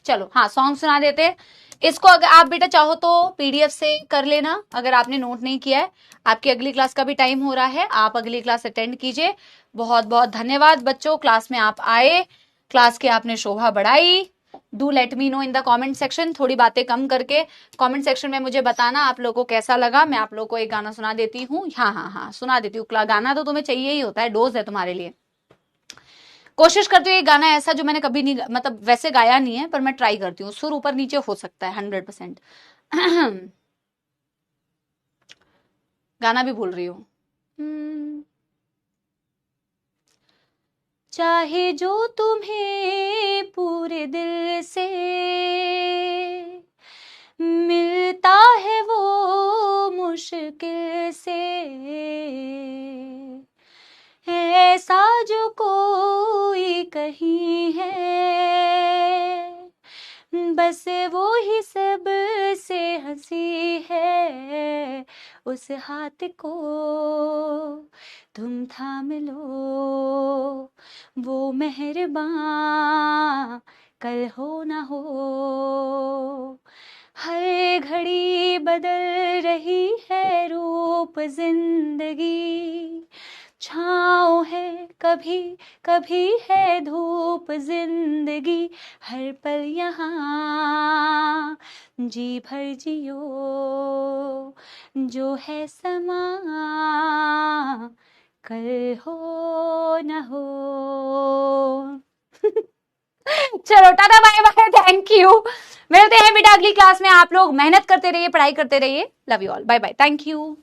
A: चलो हाँ सॉन्ग सुना देते हैं इसको। अगर आप बेटा चाहो तो पीडीएफ से कर लेना, अगर आपने नोट नहीं किया है। आपकी अगली क्लास का भी टाइम हो रहा है, आप अगली क्लास अटेंड कीजिए। बहुत बहुत धन्यवाद बच्चों, क्लास में आप आए, क्लास की आपने शोभा बढ़ाई। Do let me know in the comment section, थोड़ी बातें कम करके कमेंट सेक्शन में मुझे बताना आप लोगों को कैसा लगा। मैं आप लोगों को एक गाना सुना देती हूँ, हाँ हाँ हाँ सुना देती हूँ। गाना तो तुम्हें चाहिए ही होता है, डोज है तुम्हारे लिए। कोशिश करती हूँ ये गाना ऐसा जो मैंने कभी नहीं, मतलब वैसे गाया नहीं है, पर मैं ट्राई करती हूँ। सुर ऊपर नीचे हो सकता है 100%। गाना भी भूल रही हूँ। चाहे जो तुम्हें पूरे दिल से मिलता है वो मुश्किल से, ऐसा जो कोई कहीं है, बस वो ही सब से हंसी है। उस हाथ को तुम थाम लो, वो मेहरबान कल हो ना हो। हर घड़ी बदल रही है रूप जिंदगी, छाँव है कभी कभी है धूप जिंदगी। हर पल यहाँ जी भर जियो, जो है समा कल हो न हो। चलो tata bye bye, thank you. मिलते हैं बेटा अगली क्लास में। आप लोग मेहनत करते रहिए, पढ़ाई करते रहिए। Love you all, bye bye, thank you.